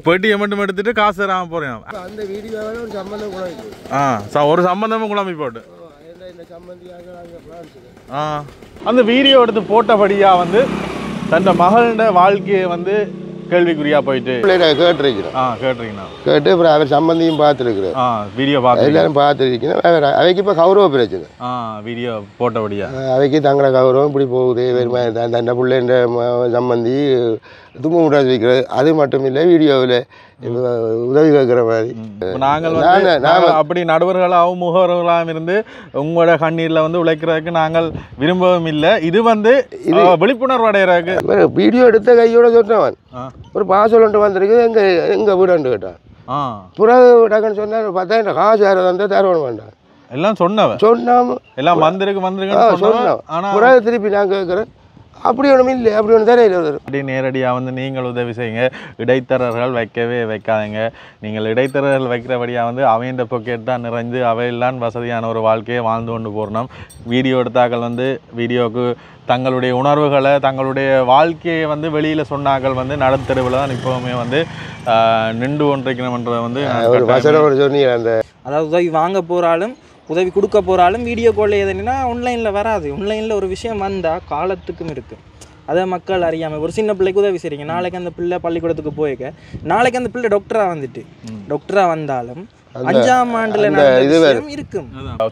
பெட்டியை மட்டும் எடுத்துட்டு காசு தராம போறேன். அந்த வீடியோவோட ஒரு சம்பந்தம் குழம்பு. ஒரு சம்பந்தமும் குழம்பி போட்டு அந்த வீடியோ எடுத்து போட்டபடியா வந்து தன் மகளோட வாழ்க்கையை வந்து கேள்விக்குறியா போயிட்டு கேட்டிருக்கீங்க. கேட்டு அப்புறம் அவர் சம்பந்தியும் பார்த்துருக்குறேன். வீடியோ பார்த்து எல்லாரும் பார்த்துருக்கீங்க. அவைக்கு இப்போ கௌரவ பிரச்சனை. வீடியோ போட்டபடியா அவைக்கு தங்களோட கௌரவம் இப்படி போகுது. வெறுமை தன் பிள்ளைன்ற சம்பந்தி தும்பு முட்டாசி வைக்கிறது. அது மட்டும் இல்லை, வீடியோவில் உதவி கேட்குற மாதிரி நாங்கள் அப்படி நடுவர்களாகவும் முகவர்களாகவும் இருந்து உங்களோட கண்ணீரில் வந்து உழைக்கிறதுக்கு நாங்கள் விரும்பவும் இல்லை. இது வந்து விழிப்புணர்வு அடைகிறதுக்கு வீடியோ எடுத்த கையோட சொன்னவன் ஒரு பாசல் வந்திருக்கு. எங்க வீடு கேட்டான். புறவு டக்குன்னு சொன்னா 10,000 காசு யாரும் வந்து தரவணும் வேண்டாம் எல்லாம் சொன்னாம எல்லாம் வந்திருக்கு சொன்னோம். புறவு திருப்பி நான் கேட்குறேன். அப்படி ஒன்றும் இல்லை, அப்படி ஒன்று தெரியல. அப்படி நேரடியாக வந்து நீங்கள் உதவி செய்யுங்க. இடைத்தரகர்கள் வைக்காதீங்க. நீங்கள் இடைத்தரகர்கள் வைக்கிறபடியாக வந்து அவையின் பொக்கெட் தான் நிறைந்து அவையெல்லாம் வசதியான ஒரு வாழ்க்கையை வாழ்ந்து கொண்டு போகணும். வீடியோ எடுத்தாக்கள் வந்து வீடியோவுக்கு தங்களுடைய உணர்வுகளை தங்களுடைய வாழ்க்கையை வந்து வெளியில் சொன்னாக்கள் வந்து நடுத்தருவில் தான் இப்போவுமே வந்து நின்று கொண்டிருக்கணும்ன்றதை வந்து அந்த அதாவது உதவி வாங்க போகிறாலும் உதவி கொடுக்க போகிறாலும் வீடியோ கால் எதுனா ஆன்லைனில் வராது. ஆன்லைனில் ஒரு விஷயம் வந்தால் காலத்துக்கும் இருக்குது. அதை மக்கள் அறியாமல் ஒரு சின்ன பிள்ளைக்கு உதவி செய்றீங்க. நாளைக்கு அந்த பிள்ளை பள்ளிக்கூடத்துக்கு போயிருக்க, நாளைக்கு அந்த பிள்ளை டாக்டராக வந்தாலும் 5ஆம் ஆண்டுல இருக்கும்.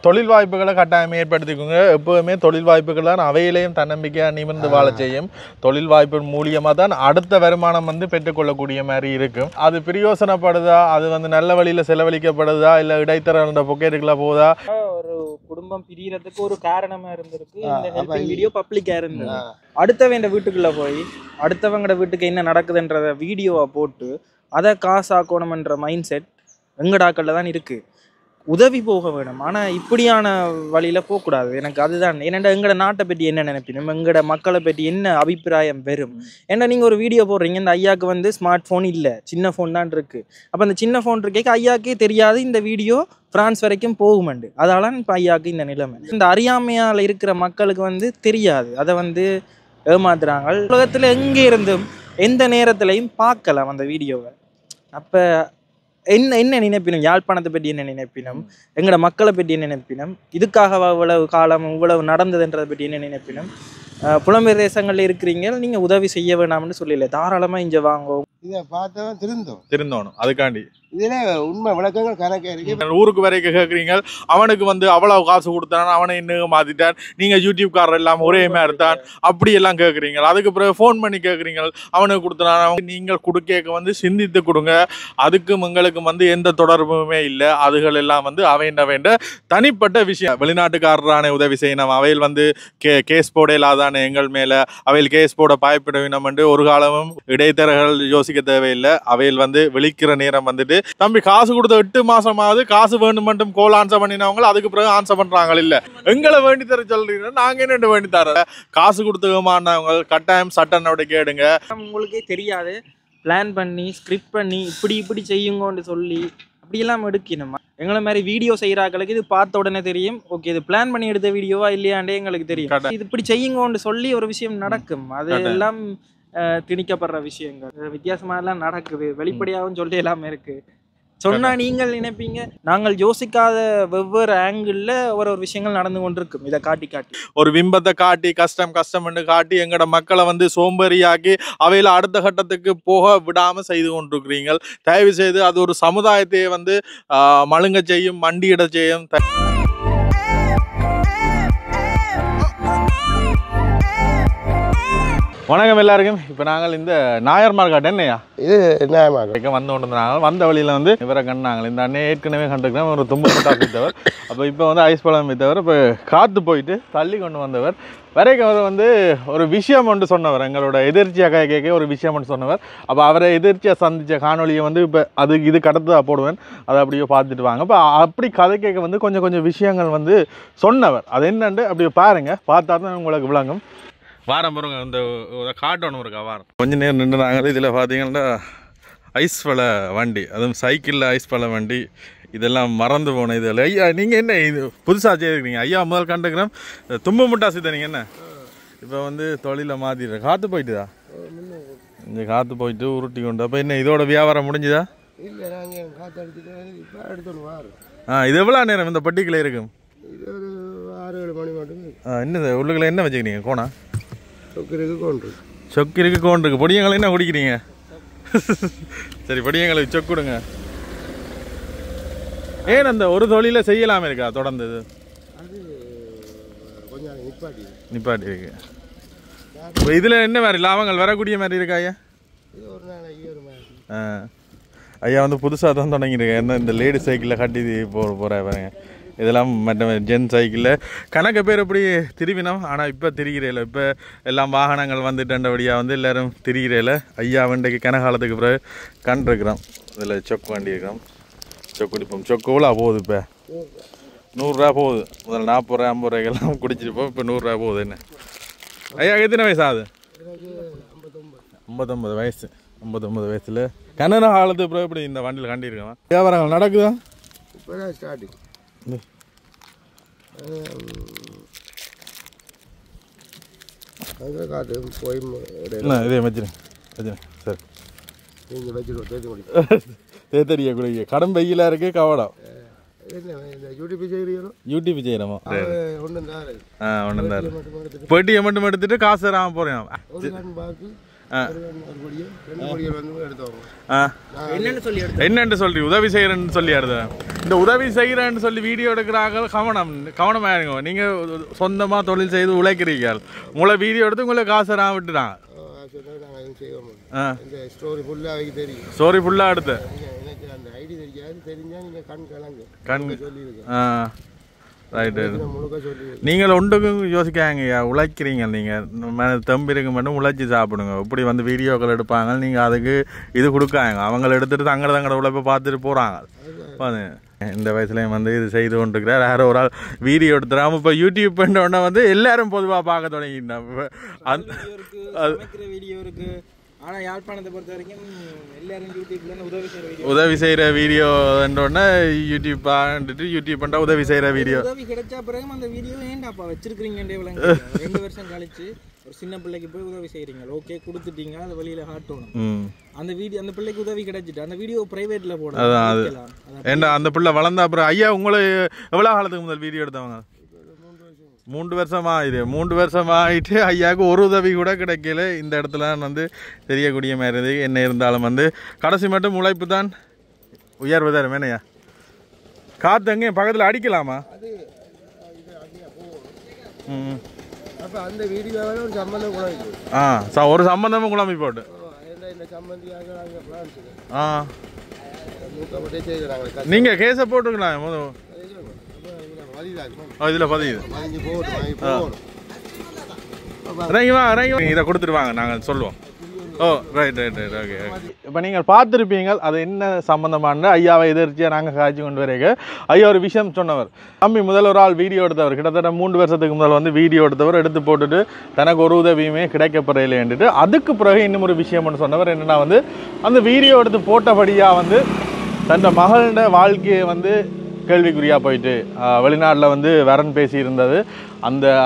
தொழில் வாய்ப்புகளை கட்டாயம் ஏற்படுத்திக்கோங்க. எப்பவுமே தொழில் வாய்ப்புகள் தான் அவையிலையும் தன்னம்பிக்கையாக நிமிர்ந்து வாழ செய்யும். தொழில் வாய்ப்பு மூலியமாக தான் அடுத்த வருமானம் வந்து பெற்றுக்கொள்ளக்கூடிய மாதிரி இருக்கும். அது பிரயோசனப்படுதா, அது வந்து நல்ல வழியில் செலவழிக்கப்படுதா, இல்லை இடைத்தரகர்களோட பொக்கெட்டுக்குள்ள போதா? ஒரு குடும்பம் பிரியறதுக்கு ஒரு காரணமா இருந்திருக்கு. இந்த ஹெல்பிங் வீடியோ பப்ளிக்கா இருந்தது. அடுத்தவங்க வீட்டுக்குள்ள போய் அடுத்தவங்களோட வீட்டுக்கு என்ன நடக்குதுன்றத வீடியோவா போட்டு அதை காசாக்கணும்ன்ற மைண்ட் செட் எங்கடாக்கள்ல தான் இருக்குது. உதவி போக வேணும், ஆனால் இப்படியான வழியில் போகக்கூடாது. எனக்கு அதுதான் என்னென்ன எங்களோட நாட்டை பற்றி என்ன நினைப்பினும், எங்களோட மக்களை பற்றி என்ன அபிப்பிராயம் வரும். ஏன்னா நீங்கள் ஒரு வீடியோ போடுறீங்க, இந்த ஐயாவுக்கு வந்து ஸ்மார்ட் ஃபோன் இல்லை, சின்ன ஃபோன் தான் இருக்குது. அப்போ அந்த சின்ன ஃபோன் இருக்கே ஐயாவுக்கே தெரியாது இந்த வீடியோ ஃப்ரான்ஸ் வரைக்கும் போகுமெண்டு. அதனால இப்போ ஐயாவுக்கு இந்த நிலைமை. இந்த அறியாமையால் இருக்கிற மக்களுக்கு வந்து தெரியாது, அதை வந்து ஏமாத்துறாங்க. உலகத்தில் எங்கே இருந்தும் எந்த நேரத்துலையும் பார்க்கலாம் அந்த வீடியோவை. அப்போ என்ன நினைப்பினும், யாழ்ப்பாணத்தை பற்றி என்ன நினைப்பினும், எங்களோட மக்களை பற்றி என்ன நினைப்பினும், இதுக்காக இவ்வளவு காலம் இவ்வளவு நடந்ததுன்றதை பற்றி என்ன நினைப்பினும், புலம்பெயர் தேசங்களில் இருக்கிறீங்க, நீங்கள் உதவி செய்ய வேணாம்னு சொல்லல, தாராளமாக இங்கே வாங்குவோம். இதை பார்த்தவன் திருந்தோணும். அதுக்காண்டி இதுல உண்மை விளக்கங்கள் கணக்கே இருக்கு. ஊருக்கு வரைக்கும் கேட்குறீங்க, அவனுக்கு வந்து அவ்வளவு காசு கொடுத்தான், அவனை இன்னும் மாத்திட்டான், நீங்க யூடியூப்காரர் எல்லாம் ஒரே மாதிரி தான் அப்படி எல்லாம் கேட்குறீங்க. அதுக்கு பிறகு ஃபோன் பண்ணி கேட்குறீங்க, அவனுக்கு கொடுத்தான். நீங்கள் கொடுக்க வந்து சிந்தித்து கொடுங்க. அதுக்கும் எங்களுக்கும் வந்து எந்த தொடர்புமே இல்லை. அதுகள் எல்லாம் வந்து அவைண்ட தனிப்பட்ட விஷயம். வெளிநாட்டுக்காரரான உதவி செய்யணும். அவையில் வந்து கேஸ் போட இல்லாதான எங்கள் மேல அவையில் கேஸ் போட பயப்பட வேணும் என்று ஒரு காலமும் இடைத்தரகர்கள் யோசிக்க தேவையில்லை. அவையில் வந்து விழிக்கிற நேரம் வந்துட்டு தம்பி காசு கொடுத்த 8 மாசமாவது காசு வேண்டும் மட்டும் கோல் ஆன்சர் பண்ணினவங்க அதுக்கு பிறகு ஆன்சர் பண்றாங்க. இல்ல எங்களை வேண்டி தர சொல்றீங்க, நாங்க என்ன வேண்டி தர? காசு கொடுத்தவங்க கட்டாயம் சட்ட நடவடிக்கை எடுங்க. உங்களுக்கே தெரியாது, பிளான் பண்ணி ஸ்கிரிப்ட் பண்ணி இப்படி செய்யுங்கன்னு சொல்லி அப்படியெல்லாம் எடுக்கணுமா? எங்களை மாதிரி வீடியோ செய்யறாங்களுக்கு இது பார்த்த உடனே தெரியும், ஓகே இது பிளான் பண்ணி எடுத்த வீடியோவா இல்லையாண்டே எங்களுக்கு தெரியும். இது இப்படி செய்யுங்கன்னு சொல்லி ஒரு விஷயம் நடக்கும். அது எல்லாம் திணிக்கப்படுற விஷயங்கள் வித்தியாசமாலாம் நடக்குது. வெளிப்படையாகவும் சொல்லி எல்லாமே இருக்கு. சொன்னா நீங்கள் நினைப்பீங்க, நாங்கள் யோசிக்காத வெவ்வேறு ஆங்கிள் ஒரு விஷயங்கள் நடந்து கொண்டிருக்கும். இதை காட்டி ஒரு பிம்பத்தை காட்டி கஷ்டம் காட்டி எங்களோட மக்களை வந்து சோம்பேறியாக்கி அவையில அடுத்த கட்டத்துக்கு போக விடாம செய்து கொண்டிருக்கிறீங்க. தயவு செய்து அது ஒரு சமுதாயத்தையே வந்து மழுங்க செய்யும், மண்டியிட செய்யும். வணக்கம் எல்லாருக்கும். இப்போ நாங்கள் இந்த நாயர் மார்க்கெட் என்னையா இது நாயர் மார்க்கெட் வந்து கொண்டிருந்தாங்க. வந்த வழியில் வந்து இவரை கண்டாங்க. இந்த அண்ணன் ஏற்கனவே கண்டுக்கிறோம், ஒரு தும்பு முட்டாசி வித்தவர். அப்போ இப்போ வந்து ஐஸ் பழம் வித்தவர். இப்போ காத்து போயிட்டு தள்ளி கொண்டு வந்தவர் வரைக்கும் அவர் வந்து ஒரு விஷயம் ஒன்று சொன்னவர். எங்களோட எதிர்ச்சியாக கேட்க ஒரு விஷயம் ஒன்று சொன்னவர். அப்போ அவரை எதிர்ச்சியாக சந்தித்த காணொலியை வந்து இப்போ இது கடத்ததாக போடுவேன், அதை அப்படியே பார்த்துட்டு வாங்க. இப்போ அப்படி கதை கேட்க வந்து கொஞ்சம் விஷயங்கள் வந்து சொன்னவர். அது என்னண்டு அப்படியே பாருங்க, பார்த்தா தான் உங்களுக்கு விளங்கும். வாரம் பாருங்க, இந்த காட்டணும் இருக்கா வாரம் கொஞ்சம் நேரம் நின்றுனாங்க. இதில் பார்த்தீங்கன்னா ஐஸ் பழ வண்டி, அதுவும் சைக்கிளில் ஐஸ் பழ வண்டி, இதெல்லாம் மறந்து போன இதில். ஐயா நீங்கள் என்ன இது புதுசாக செய்திருக்கீங்க? ஐயா முதல் கண்டுக்கிறோம் தும்பு முட்டாசி தான். நீங்கள் என்ன இப்போ வந்து தொழிலை மாற்றிடுற காற்று போயிட்டுதா? இந்த காற்று போயிட்டு உருட்டி கொண்டு அப்போ என்ன இதோட வியாபாரம் முடிஞ்சுதா? இல்லை நாங்கள் காற்று எடுத்துட்டு இப்போ எடுத்துன்னு வாரோம். இது எவ்வளோ நேரம் இந்த பட்டிக்குள்ளே இருக்கும்? இது ஒரு 6-7 மணி மட்டும். என்ன உள்ளுக்குள்ள என்ன வச்சுக்கிறீங்க? கோணா சொக்கிருக்கு கோண்டு. சொக்கிருக்கு கோண்டுருக்கு. பொடியங்களை என்ன குடிக்கிறீங்க? சரி பொடியங்களுக்கு சொக்குடுங்க. ஏன் அந்த ஒரு தொழில செய்யலாமே இருக்கா தொடர்ந்து? அது கொஞ்சம் நிப்பாட்டி இருக்கு. இப்போ இதில் என்ன மாதிரி லாபங்கள் வரக்கூடிய மாதிரி இருக்கா ஐயா? இது ஒரு நாளைக்கு ஒரு மாதிரி. ஐயா வந்து புதுசாக தான் தொடங்கியிருக்கேன். என்ன இந்த லேடி சைக்கிளில் கட்டி போகிற பாருங்க. இதெல்லாம் மற்ற ஜென் சைக்கிளில் கணக்கு பேர் எப்படி திரிவினோம். ஆனால் இப்போ திரிகிறேல. இப்போ எல்லாம் வாகனங்கள் வந்துட்டபடியாக வந்து எல்லோரும் திரிகிறேல. ஐயா வண்டிக்கு கனகாலத்துக்கு பிறகு கண்டிருக்கிறோம். இதில் சொக்கு வண்டி இருக்கிறோம். சொக்கு குடிப்போம். சொக்கு எவ்வளோ போகுது? இப்போ 100 ரூபா போகுது. முதல்ல 40 ரூபா 50 ரூபாய்க்கெல்லாம் குடிச்சிருப்போம். இப்போ 100 ரூபா போகுது. என்ன ஐயா எத்தனை வயசு ஆகுது? 59 வயசு. 59 வயசில் கனடா காலத்துக்கு பிறகு இப்படி இந்த வண்டியில் கண்டிருக்கோம். வியாபாரங்கள் நடக்குதா? இப்போ தான் ஸ்டார்டிங். காட்டு போய் இதே வச்சுருங்க. சரி நீங்கள் வச்சுருவோம். தேதி முடியும். தேத்தடியா குடிக்க கடன் வெயிலாக இருக்குது. கவடம் யூடியூப் செய்கிறோம். யூடியூப் செய்கிறோமா? ஒன்றும் தான். ஒன்றும் தான். பெட்டியை மட்டும் எடுத்துட்டு காசு தராமல் போகிறேன். என்னன்னு சொல்லி உதவி செய்யறேன்னு சொல்லி அடுத்தேன். இந்த உதவி செய்யறேன்னு சொல்லி வீடியோ எடுக்கிறாங்க. கவனமா இருங்க. நீங்க சொந்தமா தொழில் செய்து உழைக்கிறீர்கள். உங்களை வீடியோ எடுத்து உங்களை காசு தராம விட்டுட்டாங்க. ஸ்டோரி ஃபுல்லா எடுத்து ரைட்டு. நீங்கள் ஒன்றுக்கும் யோசிக்காங்கய்யா. உழைக்கிறீங்க. நீங்கள் தம்பி இருக்க மட்டும் உழைச்சி சாப்பிடுங்க. இப்படி வந்து வீடியோக்கள் எடுப்பாங்க. நீங்கள் அதுக்கு இது கொடுக்காங்க. அவங்கள எடுத்துகிட்டு தங்களோட உழைப்பை பார்த்துட்டு போகிறாங்க. இந்த வயசுலேயும் வந்து இது செய்து கொண்டிருக்கிறார். யாரோ ஒரு ஆள் வீடியோ எடுத்துறாம இப்போ யூடியூப் பண்ண வந்து எல்லாரும் பொதுவாக பார்க்க தொடங்கிட்டாங்க. ஆனால் யாழ்ப்பாணத்தை பொறுத்த வரைக்கும் எல்லாரும் யூடியூப்ல உதவி செய்கிற வீடியோன்றோடனே யூடியூப் பண்ணா உதவி செய்கிற வீடியோ உதவி கிடைச்சா பிறகு அந்த வீடியோ ஏன்டாப்பா வச்சிருக்கிறீங்கன்றே 2 வருஷம் கழிச்சு ஒரு சின்ன பிள்ளைக்கு போய் உதவி செய்கிறீங்க. ஓகே கொடுத்துட்டீங்க. அது வழியில் காட்டணும். அந்த வீடியோ அந்த பிள்ளைக்கு உதவி கிடைச்சிட்டு அந்த வீடியோ பிரைவேட்ல போடலாம். ஏன்டா அந்த பிள்ளை வளர்ந்தா அப்புறம் ஐயா உங்களை எவ்வளோ காலத்துக்கு முதல் வீடியோ எடுத்தவங்க? 3 வருஷமா இது 3 வருஷமாயிட்டு ஐயாவுக்கு ஒரு உதவி கூட கிடைக்கல. இந்த இடத்துல வந்து தெரியக்கூடிய மாதிரி இருந்து என்ன இருந்தாலும் வந்து கடைசி மட்டும் உழைப்பு தான் உயர்வு தரும். வேணையா காற்று எங்கே பக்கத்தில் அடிக்கலாமா? ஒரு சம்பந்தமும் குழம்பி போட்டு நீங்க கேஸை போட்டுக்கலாம். இதில் பதியுது. இதை கொடுத்துருவாங்க. நாங்கள் சொல்லுவோம். ரைட். ஓகே. இப்போ நீங்கள் பார்த்துருப்பீங்க அது என்ன சம்மந்தமான ஐயாவை எதிர்த்தியாக நாங்கள் காய்ச்சி கொண்டு வரைக்க ஐயா ஒரு விஷயம் சொன்னவர். தம்பி முதல் ஒரு ஆள் வீடியோ எடுத்தவர் கிட்டத்தட்ட 3 வருஷத்துக்கு முதல் வந்து வீடியோ எடுத்தவர் எடுத்து போட்டுட்டு தனக்கு ஒரு உதவியுமே கிடைக்கப்படையிலேன்ட்டு அதுக்கு பிறகு இன்னும் ஒரு விஷயம் ஒன்று சொன்னவர். என்னென்னா வந்து அந்த வீடியோ எடுத்து போட்டபடியாக வந்து தன் மகளோட வாழ்க்கையை வந்து கேள்விக்குறியாக போயிட்டு வெளிநாட்டில் வந்து வரன் பேசியிருந்தது.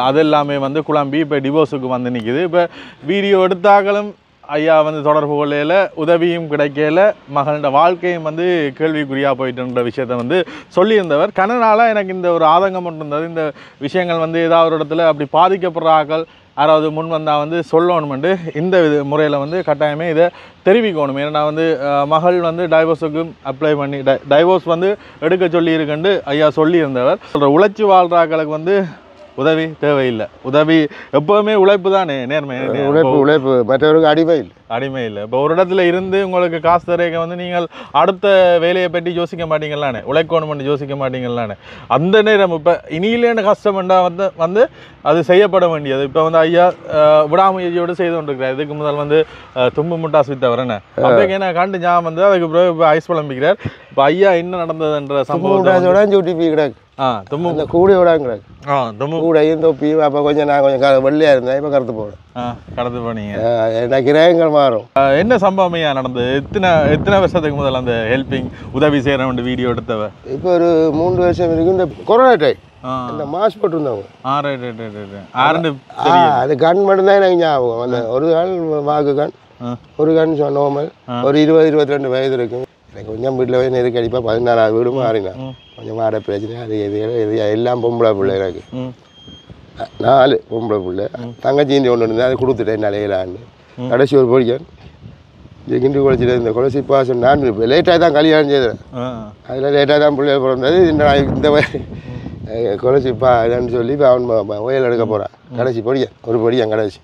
அதெல்லாமே வந்து குழம்பி இப்போ டிவோர்ஸுக்கு வந்து நிற்கிது. இப்போ வீடியோ எடுத்தாக்களும் ஐயா வந்து தொடர்பு கொள்ளையில் உதவியும் கிடைக்கல. மகளோட வாழ்க்கையும் வந்து கேள்விக்குறியாக போயிட்டுன்ற விஷயத்தை வந்து சொல்லியிருந்தவர். கனனால எனக்கு இந்த ஒரு ஆதங்கம் ஒன்று இருந்தது. இந்த விஷயங்கள் வந்து ஏதாவது ஒரு இடத்துல அப்படி பாதிக்கப்படுற ஆக்கள் யாராவது முன் வந்தால் வந்து சொல்லணுமெண்டு இந்த முறையில் வந்து கட்டாயமே இதை தெரிவிக்கணும். ஏன்னா வந்து மகள் வந்து டைவோர்ஸுக்கும் அப்ளை பண்ணி டைவோர்ஸ் வந்து எடுக்க சொல்லியிருக்குன்னு ஐயா சொல்லியிருந்தவர். உழைச்சி வாழ்கிறாக்களுக்கு வந்து உதவி தேவையில்லை. உதவி எப்போவுமே உழைப்பு தானே. நேர்மை உழைப்பு மற்றவருக்கு அடிமை இல்லை. இப்போ ஒரு இடத்துல இருந்து உங்களுக்கு காசு தரேக்க வந்து நீங்கள் அடுத்த வேலையை பற்றி யோசிக்க மாட்டீங்களானே. உழைக்கணும்னு யோசிக்க மாட்டீங்களானே. அந்த நேரம் இப்போ இனியிலேன்னு கஷ்டம்ண்டா வந்து அது செய்யப்பட வேண்டியது. இப்போ வந்து ஐயா விடாமுயற்சியோடு செய்து கொண்டிருக்கிறார். இதுக்கு முதல் வந்து தும்பு முட்டாஸ் வித்தவர் என்ன அப்படியே நான் கண்டு ஞாபகம் வந்து அதுக்கு பிறகு இப்போ ஐஸ் புலம்பிக்கிறார். இப்போ ஐயா என்ன நடந்ததுன்ற சம்பவம் கூடையும் தொப்பியும் அப்போ கொஞ்சம் நான் கொஞ்சம் வெள்ளையாக இருந்தேன். இப்போ கருத்து போனேன். கடந்து போனீங்க. எனக்கு கிரகங்கள் மாறும். என்ன சம்பவம் ஐயா நடந்தது? எத்தனை வருஷத்துக்கு முதல்ல அந்த ஹெல்பிங் உதவி செய்கிறவன் வீடியோ எடுத்தவ? இப்போ ஒரு 3 வருஷம் வரைக்கும் இந்த கொரோனா டைம் இந்த மாஸ்க் போட்டுருந்தவங்க. அது கண் மட்டும்தான் எனக்கு ஞாபகம். அந்த ஒரு நாள் வாக்கு கண் ஒரு கன்சம் நார்மல் ஒரு 20-22 வயது இருக்கும். எனக்கு கொஞ்சம் வீட்டில் போய் நெருக்கடிப்பாக 14 வீடு மாறினேன். கொஞ்சம் மாற பிரச்சனை அது எது எல்லாம் பொம்பளை பிள்ளை எனக்கு 4 பொம்பளை பிள்ளை. தங்கச்சி ஒன்று இருந்தால் அதை கொடுத்துட்டேன் நிலையிலான்னு. கடைசி ஒரு பொடிக்கன் கிண்டு குளிச்சுட்டு இந்த குளசி பாசம் நான் லேட்டாக தான் கல்யாணம் செய்தேன். அதில் லேட்டாக தான் பிள்ளைகள் பிறந்தது. இந்த குளசிப்பா இல்லைன்னு சொல்லி இப்போ அவன் ஓயில் எடுக்க போகிறான். கடைசி பொடியன் ஒரு பொடியன் கடைசி.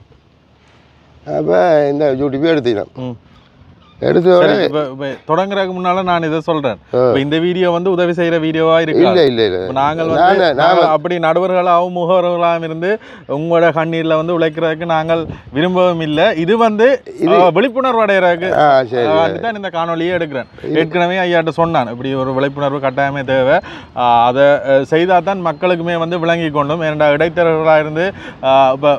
அப்போ இந்த யூடியூப்பே எடுத்துக்கலாம். எடுத்து தொடங்குறதுக்கு முன்னால நான் இதை சொல்றேன். இந்த வீடியோ வந்து உதவி செய்யற வீடியோவா இருக்கு. இல்ல இல்ல இல்ல நாங்கள் வந்து அப்படி நடுவர்களாகவும் முகவர்களாகவும் இருந்து உங்களோட கண்ணீர்ல வந்து உழைக்கிறதுக்கு நாங்கள் விரும்பவும் இல்லை. இது வந்து விழிப்புணர்வு அடைகிறதுக்கு தான் இந்த காணொலியே எடுக்கிறேன். ஏற்கனவே ஐயாட்ட சொன்னான் இப்படி ஒரு விழிப்புணர்வு கட்டாயமே தேவை. அதை செய்தால் தான் மக்களுக்குமே வந்து விளங்கி கொண்டும் ஏன்னா இடைத்தரகர்களாக இருந்து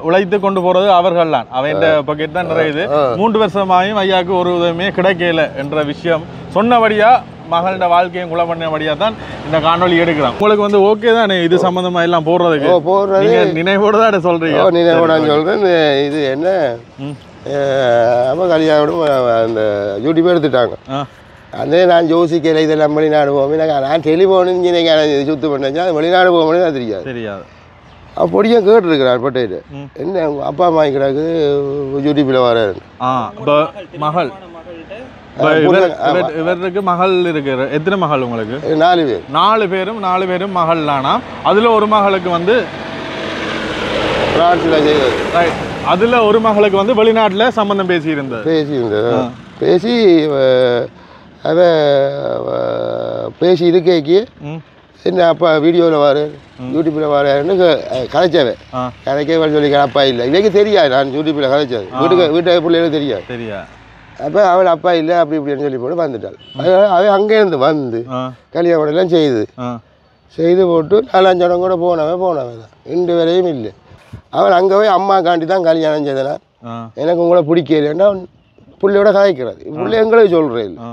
உழைத்து கொண்டு போறது அவர்கள் தான். அவன் பக்கெட் தான் நிறையுது. 3 வருஷமாயும் ஐயாவுக்கு ஒரு உதவியுமே கிடைக்கல என்ற விஷயம் சொன்னபடியா மகளோட வாழ்க்கையும் குல பண்ணபடியா தான் இந்த காணொலி எடுக்கிறோம். உங்களுக்கு வந்து ஓகே தானே இது சம்பந்தமா எல்லாம் போடுறதுக்கு? நினைவோடு தான் சொல்றீங்க. நினைவோட சொல்றேன். இது என்ன அப்போ கல்யாணம் அந்த யூடியூப் எடுத்துட்டாங்க. அதே நான் யோசிக்கல இதெல்லாம் வெளிநாடு போவோம். நான் டெலிஃபோனு சுத்து பண்ணேன். அது வெளிநாடு போகணும்னு தான் தெரியாது. அப்படியும் கேட்டுருக்கிறார் பட்டேட்டு என்ன அப்பா அம்மா வாங்கிக்கிறாக்கு யூடியூப்பில் வராரு. மகள் இவருக்கு மகள் இருக்கு. எத்தனை மகள் உங்களுக்கு? 4 பேர். 4 பேரும் மகள் தானா? அதுல ஒரு மகளுக்கு வந்து அதுல ஒரு மகளுக்கு வந்து வெளிநாட்டுல சம்பந்தம் பேசி பேசி இருக்கேக்கு என்ன அப்பா வீடியோவில் வர யூடியூப்பில் வரேன்னு கதைச்சவன் கதைக்க சொல்லி அப்பா இல்லை இவைக்கு தெரியாது. நான் யூடியூப்பில் கதைச்சது வீட்டு பிள்ளைகளுக்கு தெரியாது. அப்போ அவள் அப்பா இல்லை அப்படி இப்படின்னு சொல்லி போட்டு வந்துட்டாள். அவன் அங்கேருந்து வந்து கல்யாணம் எல்லாம் செய்து போட்டு 4-5 இடம் கூட போனவன் தான் ரெண்டு வரையும் இல்லை. அவள் அங்கே போய் அம்மா காண்டி தான் கல்யாணம் செய்தனா எனக்கு உங்களை பிடிக்கலன்னா பிள்ளையோட கதைக்கிறாது. பிள்ளை எங்களுக்கு சொல்கிறேன் இல்லை.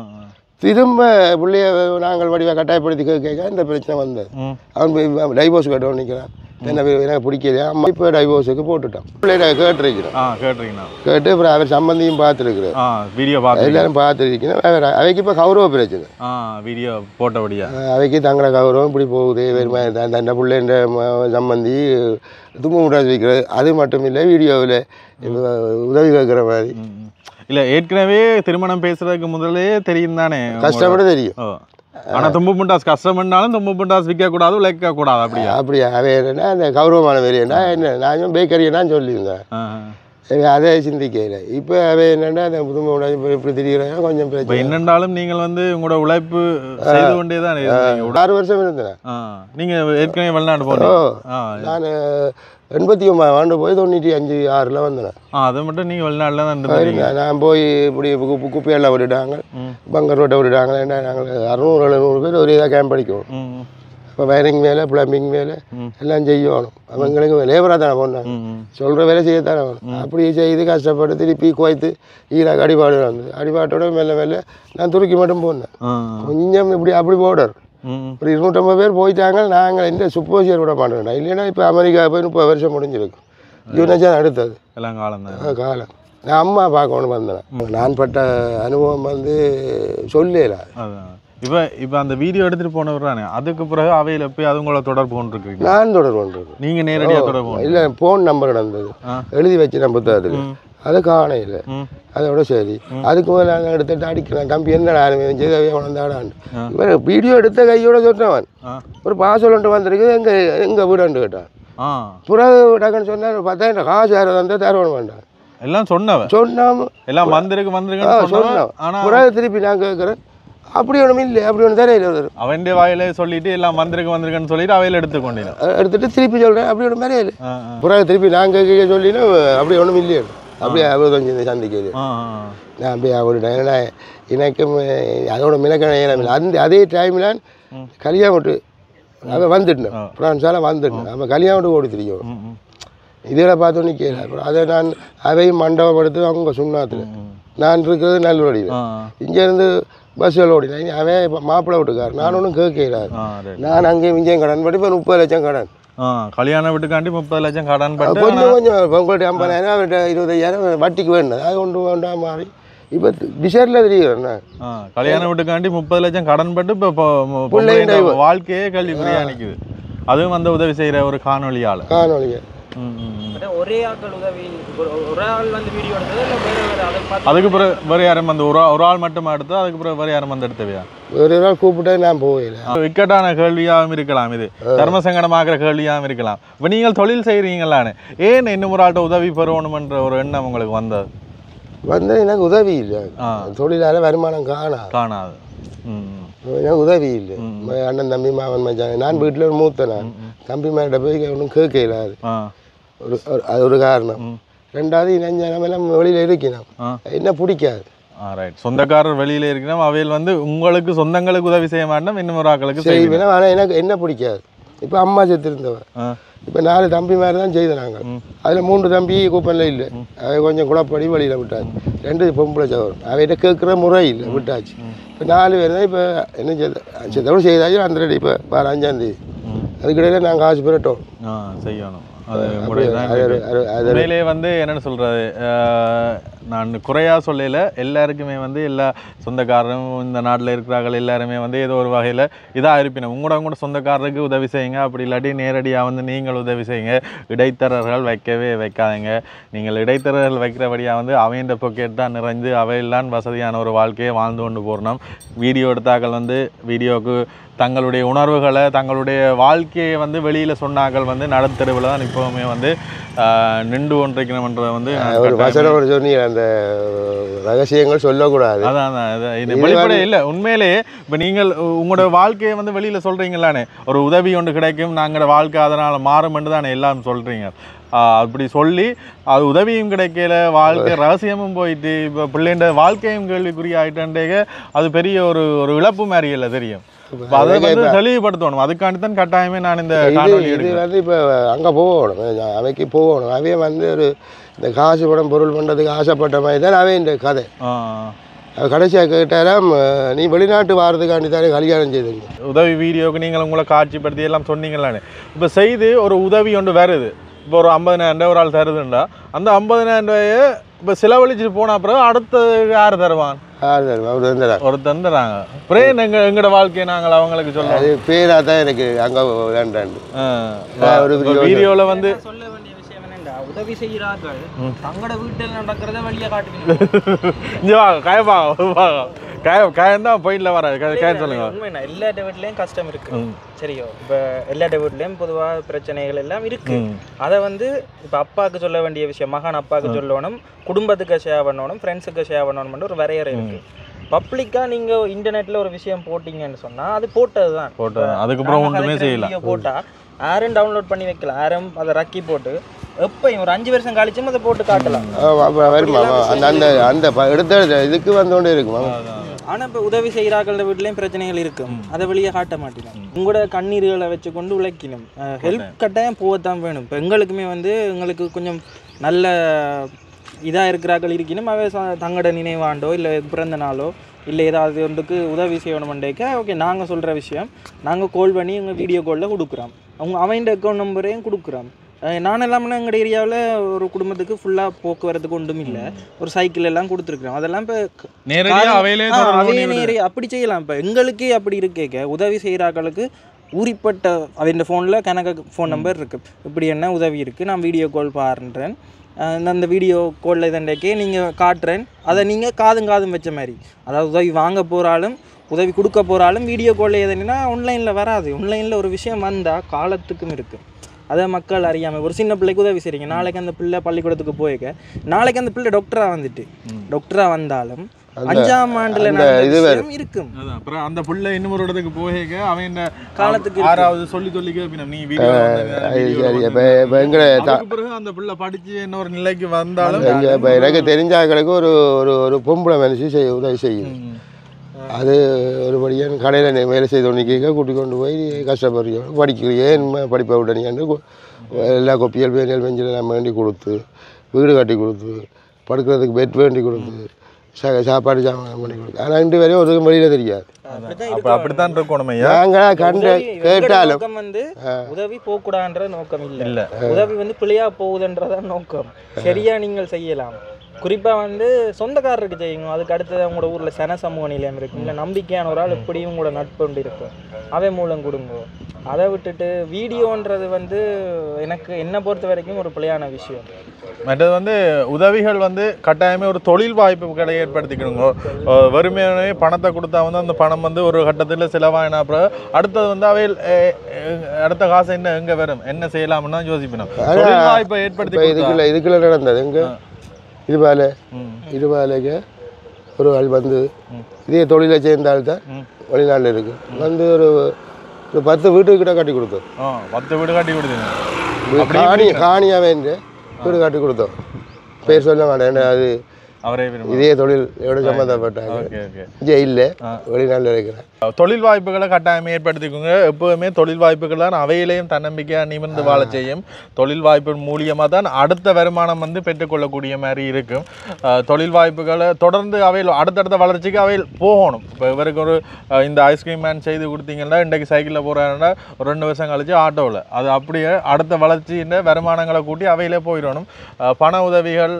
திரும்ப பிள்ளைய நாங்கள் வடிவாக கட்டாயப்படுத்தி கேட்க இந்த பிரச்சனை வந்தது. அவன் டைவோர்ஸ் கேட்டவன் நிற்கிறான். என்ன எனக்கு பிடிக்கலையா அம்மா இப்போ டைவோர்ஸுக்கு போட்டுட்டான். பிள்ளைய கேட்டு அப்புறம் அவர் சம்பந்தியும் பார்த்துருக்குறேன். எல்லாரும் பார்த்துருக்கேன். அவைக்கு இப்போ கௌரவ பிரச்சனை. வீடியோ போட்டபடியா அவைக்கு தங்களோட கௌரவம் இப்படி போகுது. வெறுமை தன்னை பிள்ளைன்ற சம்பந்தி தும்பு முட்டாச்சு வைக்கிறது. அது மட்டும் இல்லை வீடியோவில் உதவி கேட்குற மாதிரி இல்ல. ஏற்கனவே திருமணம் பேசுறதுக்கு முதலே தெரியும் தானே? கஷ்டப்பட தெரியும். ஆனா தும்பு முண்டாஸ் கஷ்டம்னாலும் தும்பு முண்டாஸ் விற்க கூடாது உழைக்க கூடாது. அப்படியா அவ என்னன்னா அந்த கௌரவமான வேலையா என்ன நான் பேக்கரியா சொல்லியிருந்தேன். அதை சிந்திக்கல. இப்போ அவ என்னன்னா அந்த புதுமை இப்படி திரிகிறாங்க கொஞ்சம் பிரச்சனை. என்னென்றாலும் நீங்கள் வந்து உங்களோட உழைப்பு செய்து கொண்டே தான் 6 வருஷம் இருந்தேன். நீங்க ஏற்கனவே வெளிநாடு போனோம். நான் 89 ஆண்டு போய் 95-6 வந்தேன். அதை மட்டும் நீங்கள் வெளிநாட்டில் தான் நான் போய் இப்படி குப்பையெல்லாம் விட்டுட்டாங்க. பங்கர் ரோட்டை விட்டுட்டாங்க. ஏன்னா நாங்கள் 600-700 பேர் ஒரு இதாக கேம்ப் அடிக்கணும். இப்போ வயரிங் வேலை பிளம்பிங் வேலை எல்லாம் செய்யணும். அவங்களுக்கு லேபராக தானே போனாங்க. சொல்கிற வேலை செய்யத்தானே வேணும். அப்படி செய்து கஷ்டப்பட்டு திருப்பி குவைத்து ஈராக அடிபாடு வந்தது. அடிபாட்டோட மெல்ல நான் துருக்கி மட்டும் போனேன். கொஞ்சம் இப்படி அப்படி போடுற ஒரு 250 பேர் போயிட்டாங்க. நாங்கள் இந்த சுப்போசியர் விட மாட்டோம். இல்லைன்னா இப்போ அமெரிக்கா போய் 30 வருஷம் முடிஞ்சிருக்கு. யூனிச்சா அடுத்தது எல்லாம் காலம். நான் அம்மா பார்க்கணும் வந்தேன். நான் பட்ட அனுபவம் வந்து சொல்லல. இப்போ அந்த வீடியோ எடுத்துகிட்டு போனவரானே அதுக்கு பிறகு அவையில் போய் அது உங்களை தொடர்பு கொண்டிருக்கீங்க? நான் தொடர்பு கொண்டிருக்கேன். நீங்கள் நேரடியாக தொடர்பு இல்லை ஃபோன் நம்பர் நடந்தது எழுதி வச்சு நம்ம புத்தகத்தில் அது காணையில் அதோட சரி. அதுக்கு மேலே நாங்கள் எடுத்துட்டு அடிக்கலாம் தம்பி என்ன வளர்ந்தாடான்னு இவர் வீடியோ எடுத்த கையோட சொன்னவன் ஒரு பாசல் வந்திருக்கு எங்கள் வீடு கேட்டான். பிறகு டக்குன்னு சொன்னார் 10,000 காசு யாரும் வந்தால் தரவணும் வேண்டாம் எல்லாம் சொன்னாம எல்லாம் வந்திருக்கு சொன்னவன். பிறகு திருப்பி நான் கேட்குறேன் அப்படி ஒன்றும் இல்லை அப்படி ஒன்று தெரியல. அவன் வாயில சொல்லிட்டு எல்லாம் வந்திருக்குன்னு சொல்லிட்டு அவையில் எடுத்துட்டு திருப்பி சொல்கிறேன் அப்படி ஒன்றும் தெரியல. பிறகு திருப்பி நான் கேட்க சொல்லினா அப்படி ஒன்றும் இல்லையே அப்படியே அவ்வளோ சந்திக்கிறது. நான் அப்படியே அவருடைய ஏன்னா எனக்கும் அதோட மிளக்கண அதே டைமில் கல்யாணம் விட்டு அவன் வந்துட்டேன். ஃப்ரான்ஸால் வந்துட்டேன். அவன் கல்யாணம் விட்டு ஓடி தெரியும். இதில் பார்த்தோன்னே கேட்கல. அப்புறம் அதை நான் அவையும் மண்டபம் எடுத்து அவங்க சுண்ணாத்தில் நான் இருக்கிறது நல்லபடியில் இங்கேருந்து பஸ்ஸில் ஓடினேன். அவன் இப்போ மாப்பிள்ளை விட்டுக்கார். நான் ஒன்றும் கேட்கிறார். நான் அங்கேயும் இங்கேயும் கடன் படி இப்போ 30 லட்சம் கடன் கல்யாண வீட்டுக்காண்டி 30 லட்சம் கடன் பட்டு கொஞ்சம் கொஞ்சம் உங்கள்கிட்ட 50,000 அவர்கிட்ட 20,000 வட்டிக்கு வேணும், அது கொண்டு வேண்டாம் மாறி இப்போ டிசைரில் தெரியும். கல்யாண வீட்டுக்காண்டி 30 லட்சம் கடன் பட்டு இப்போ வாழ்க்கையே கேள்விக்குறியா நிற்குது. அதுவும் வந்து உதவி செய்கிற ஒரு காணொலியால் ஒரே ஆட்கள் உதவி ஒரு ஆள் வந்து வீடியோ எடுத்தது இல்லை அதுக்கு பிறகு வேறு யாரும் வந்து ஒரு ஆள் மட்டுமா எடுத்தா அதுக்கு பிறகு வேறு யாரும் வந்து எடுத்தவையா? ஒரு நாள் கூப்பிட்டு நான் போகல. இக்கட்டான கேள்வியாகவும் இருக்கலாம், இது தர்ம சங்கடமாகிற கேள்வியாகவும் இருக்கலாம். இப்போ நீங்கள் தொழில் செய்கிறீங்களான்னு ஏன் இன்னும் ஒரு ஆள்கிட்ட உதவி பெறணுமென்ற ஒரு எண்ணம் உங்களுக்கு வந்தது? எனக்கு உதவி இல்லை, தொழிலால வருமானம் காணாது. எனக்கு உதவி இல்லை. அண்ணன் தம்பி மாவன் மச்சான், நான் வீட்டில் ஒரு மூத்த, நான் தம்பி மேட்ட போய் ஒன்றும் கேட்கல. அது ஒரு காரணம். ரெண்டாவது எல்லாம் வெளியில் இருக்கணும், என்ன பிடிக்காது. சொந்தக்காரர் வெளியில இருக்கணும், அவையில் வந்து உங்களுக்கு சொந்தங்களுக்கு உதவி செய்ய மாட்டோம், இன்னும் ஒரு ஆக்களுக்கு செய்வேன். ஆனால் எனக்கு என்ன பிடிக்காது. இப்போ அம்மா செத்து இருந்தவன், இப்போ 4 தம்பி மாதிரி தான் செய்தாங்க. அதில் 3 தம்பி கூப்பனில் இல்லை, அவை கொஞ்சம் குழப்படி வழியில் விட்டாச்சு. 2 பொம்பளை சவரம், அவைகிட்ட கேட்குற முறை இல்லை, விட்டாச்சு. இப்போ 4 பேர் தான் இப்போ என்ன செத்தவங்க செய்தாச்சு. அந்த ரெடி இப்போ 5ஆம் தேதி அதுக்கிடையில நாங்கள் காசு பெறட்டோம் செய்யணும். உண்மையிலே வந்து என்னென்னு சொல்கிறது, நான் குறையாக சொல்லல, எல்லாருக்குமே வந்து எல்லா சொந்தக்காரரும் இந்த நாட்டில் இருக்கிறார்கள் எல்லாருமே வந்து ஏதோ ஒரு வகையில் இதாக இருப்பினும் உங்களோட சொந்தக்காரருக்கு உதவி செய்யுங்க. அப்படி இல்லாட்டி நேரடியாக வந்து நீங்கள் உதவி செய்யுங்க. இடைத்தரகர்கள் வைக்காதீங்க. நீங்கள் இடைத்தரகர்கள் வைக்கிறபடியாக வந்து அவையின் பொக்கெட் தான் நிறைந்து அவையெல்லாம் வசதியான ஒரு வாழ்க்கையை வாழ்ந்து கொண்டு போகணும். வீடியோ எடுத்தாக்கள் வந்து வீடியோவுக்கு தங்களுடைய உணர்வுகளை தங்களுடைய வாழ்க்கையை வந்து வெளியில் சொன்னாக்கள் வந்து நடுத்தருவில் தான் இப்போவுமே வந்து நின்று கொண்டிருக்கணும்ன்றதை வந்து ஒரு சொன்னீங்க, அந்த ரகசியங்கள் சொல்லக்கூடாது. அதான் வெளிப்படையே இல்லை. உண்மையிலேயே இப்போ நீங்கள் உங்களோட வாழ்க்கையை வந்து வெளியில் சொல்கிறீங்களானே, ஒரு உதவி ஒன்று கிடைக்கும், நாங்களோட வாழ்க்கை அதனால் மாறுமென்று தானே எல்லாரும் சொல்கிறீங்க. அப்படி சொல்லி அது உதவியும் கிடைக்கல, வாழ்க்கை ரகசியமும் போயிட்டு இப்போ பிள்ளைண்ட வாழ்க்கையும் கேள்விக்குரிய ஆகிட்டேன்டே, அது பெரிய ஒரு இழப்பு மாதிரி இல்லை தெரியும். அதை வந்து தெளிவுபடுத்தணும். அதுக்காண்டி தான் கட்டாயமே நான் இந்த காணொலி வந்து இப்போ அங்கே போகணும், அவைக்கு போகணும். அவையே வந்து ஒரு இந்த காசு படம் பொருள் பண்ணுறதுக்கு ஆசைப்பட்ட மாதிரி தான் அவை இந்த கதை. கடைசியாக கேட்டாராம், நீ வெளிநாட்டு வாரதுக்காண்டி தானே கல்யாணம் செய்துங்க. உதவி வீடியோவுக்கு நீங்கள் உங்களை காட்சிப்படுத்தி எல்லாம் சொன்னீங்களானே. இப்போ செய்து ஒரு உதவி ஒன்று வருது, இப்போ ஒரு 50,000 ஒரு ஆள் தருதுண்டா, அந்த 50,000 இப்போ செலவழிச்சுட்டு போன அப்புறம் அடுத்த யார் தருவான்? ஒரு தந்துடுறாங்க. அப்புறம் எங்களோட வாழ்க்கையை நாங்கள் அவங்களுக்கு சொல்ல அது பேராக தான் எனக்கு அங்கே வேண்டாண்டு ஒரு வீடியோவில் வந்து சொல்ல வேண்டிய விஷயம் என்னண்டா, உதவி செய்கிறார்கள் தங்களோட வீட்டில் நடக்கிறத வழியாக காட்டுவீங்க. காயந்தான் பாயிண்ட்ல வர காயம் சொல்லுங்க. உண்மைண்ணா, எல்லா வீட்லேயும் கஷ்டம் இருக்கு, சரியோ. இப்போ எல்லா வீட்லேயும் பொதுவாக பிரச்சனைகள் எல்லாம் இருக்கு. அதை வந்து இப்போ அப்பாவுக்கு சொல்ல வேண்டிய விஷயம் மகான் அப்பாவுக்கு சொல்லணும், குடும்பத்துக்கு ஷேர் பண்ணணும், ஃப்ரெண்ட்ஸுக்கு ஷேர் பண்ணணும் ஒரு வரையறை இருக்கு. பப்ளிக்காக நீங்கள் இன்டர்நெட்டில் ஒரு விஷயம் போட்டிங்கன்னு சொன்னால் அது போட்டது தான், அதுக்கப்புறம் ஒன்றுமே செய்யலாம். போட்டால் யாரும் டவுன்லோட் பண்ணி வைக்கலாம், யாரும் அதை ரக்கி போட்டு எப்பயும் ஒரு 5 வருஷம் கழிச்சும் அதை போட்டு காட்டலாம். அந்த அந்த எடுத்த இதுக்கு வந்தோண்டே இருக்குமா. ஆனால் இப்போ உதவி செய்கிறார்கள வீட்லேயும் பிரச்சனைகள் இருக்கும், அதை வெளியே காட்ட மாட்டேன். உங்களோட கண்ணீர்களை வச்சு கொண்டு உழைக்கணும். ஹெல்ப் கட்டாயம் போகத்தான் வேணும். இப்போ எங்களுக்குமே வந்து எங்களுக்கு கொஞ்சம் நல்ல இதாக இருக்கிறார்கள் இருக்கணும், அவை தங்களோட நினைவாண்டோ இல்லை பிறந்த நாளோ இல்லை ஏதாவது ஒன்றுக்கு உதவி செய்யணுமெண்டேக்க ஓகே, நாங்கள் சொல்கிற விஷயம் நாங்கள் கால் பண்ணி எங்கள் வீடியோ காலில் கொடுக்குறோம், அவன் அக்கௌண்ட் நம்பரையும் கொடுக்குறோம். நான் எல்லாமே எங்கள் ஏரியாவில் ஒரு குடும்பத்துக்கு ஃபுல்லாக போக்குவரத்துக்கு ஒன்றும் இல்லை, ஒரு சைக்கிள் எல்லாம் கொடுத்துருக்குறோம். அதெல்லாம் இப்போ நேரடியாக அப்படி செய்யலாம். இப்போ எங்களுக்கே அப்படி இருக்கேக்க உதவி செய்கிறாக்களுக்கு உரிப்பட்ட அவன் ஃபோனில் கணக்கு ஃபோன் நம்பர் இருக்குது, இப்படி என்ன உதவி இருக்குது, நான் வீடியோ கால் பாருன்றேன், அந்த வீடியோ காலில் இதண்டக்கே நீங்கள் காட்டுறேன், அதை நீங்கள் காதும் வச்ச மாதிரி, அதாவது உதவி வாங்க போகிறாலும் உதவி கொடுக்க போகிறாலும் வீடியோ காலில் எதுனா ஆன்லைனில் வராது. ஆன்லைனில் ஒரு விஷயம் வந்தால் காலத்துக்கும் இருக்குது, அதை மக்கள் அறியாமல். ஒரு சின்ன பிள்ளைக்கு உதவி செய்றீங்க, நாளைக்கு அந்த பிள்ளை பள்ளிக்கூடத்துக்கு போய்க்க, நாளைக்கு அந்த பிள்ளை டாக்டராக வந்தாலும் 5ஆம் ஆண்டுல இருக்கும். அப்புறம் அந்த பிள்ளை இன்னும் ஒரு இடத்துக்கு போய்க்க அவன் காலத்துக்கு 6வது சொல்லி கேட்பினா நீ வீடியோ பிறகு அந்த பிள்ளை படிச்சு இன்னொரு நிலைக்கு வந்தாலும் எனக்கு தெரிஞ்சாக்களுக்கு ஒரு ஒரு பொம்பளை மனுஷி உதவி செய்யும். அது ஒருபடியாக கடையில் வேலை செய்த ஒன்றைக்க கூட்டி கொண்டு போய் கஷ்டப்படுறோம், படிக்கிறேன் படிப்பை விட்டனீங்கன்னு எல்லா கொப்பியல் பேரியல் பெஞ்சில் நம்ம வேண்டி கொடுத்து, வீடு கட்டி கொடுத்து, படுக்கிறதுக்கு பெட் வேண்டி கொடுத்து, சாப்பாடு சாமான் பண்ணி கொடுக்கும். ஆனால் இன்று வரையும் ஒரு வெளியில் தெரியாது. அப்போ அப்படித்தான் இருக்கணும் ஐயா. நாங்கள் கண்டு கேட்டாலும் நோக்கம் வந்து உதவி போகக்கூடாதுன்ற நோக்கம் இல்ல உதவி வந்து பிள்ளையா போகுதுன்றதான் நோக்கம். சரியா நீங்கள் செய்யலாம். குறிப்பா வந்து சொந்தக்காரருக்கு செய்யுங்க. அதுக்கு அடுத்தது உங்களோட ஊர்ல சன சமூக நிலையம் இருக்கு, இல்லை நம்பிக்கையான ஒரு ஆள் எப்படியும் உங்களோட நட்பு ஒன்று இருக்கும், அவன் மூலம் கொடுங்க. அதை விட்டுட்டு வீடியோன்றது வந்து எனக்கு என்னை பொறுத்த வரைக்கும் ஒரு பிள்ளையான விஷயம். மற்றது வந்து உதவிகள் வந்து கட்டாயமே ஒரு தொழில் வாய்ப்புகளை ஏற்படுத்திக்கணுங்க. வறுமையானவே பணத்தை கொடுத்தா வந்து அந்த பணம் வந்து ஒரு கட்டத்தில் செலவாயினா அப்புறம் அடுத்தது வந்து அவை அடுத்த காசு என்ன எங்கே வரும் என்ன செய்யலாம்னு தான் யோசிக்கணும். தொழில் வாய்ப்பை ஏற்படுத்தி இதுக்குள்ள நடந்தது எங்க இருபாலைக்கு ஒரு ஆள் வந்து இதே தொழிலை சேர்ந்தால் தான் வெளிநாட்டில் இருக்கு வந்து ஒரு 10 வீட்டுக்கிட்ட கட்டி கொடுத்தோம். 10 வீடு கட்டி கொடுத்தீங்க. காணியாவே வீடு கட்டி கொடுத்தோம். பேர் சொல்ல மாட்டேன். அது அவரே இதே தொழில் எவ்வளோ சம்மந்தப்பட்டாங்க இல்லை வெளிநாட்டில் இருக்கிறேன். தொழில் வாய்ப்புகளை கட்டாயம் ஏற்படுத்திக்கோங்க. எப்போவுமே தொழில் வாய்ப்புகள் தான் அவையிலையும் தன்னம்பிக்கையாக நிமிர்ந்து வாழ செய்யும். தொழில் வாய்ப்பு மூலியமாக தான் அடுத்த வருமானம் வந்து பெற்றுக்கொள்ளக்கூடிய மாதிரி இருக்கும். தொழில் வாய்ப்புகளை தொடர்ந்து அவையில் அடுத்தடுத்த வளர்ச்சிக்கு அவையில் போகணும். இப்போ இவருக்கு ஒரு இந்த ஐஸ்கிரீம் மேன் செய்து கொடுத்தீங்கன்னா இன்றைக்கு சைக்கிளில் போகிறாங்கன்னா ஒரு 2 வருஷம் கழிச்சு ஆட்டோவில் அது அப்படியே அடுத்த வளர்ச்சியின் வருமானங்களை கூட்டி அவையிலே போயிடணும். பண உதவிகள்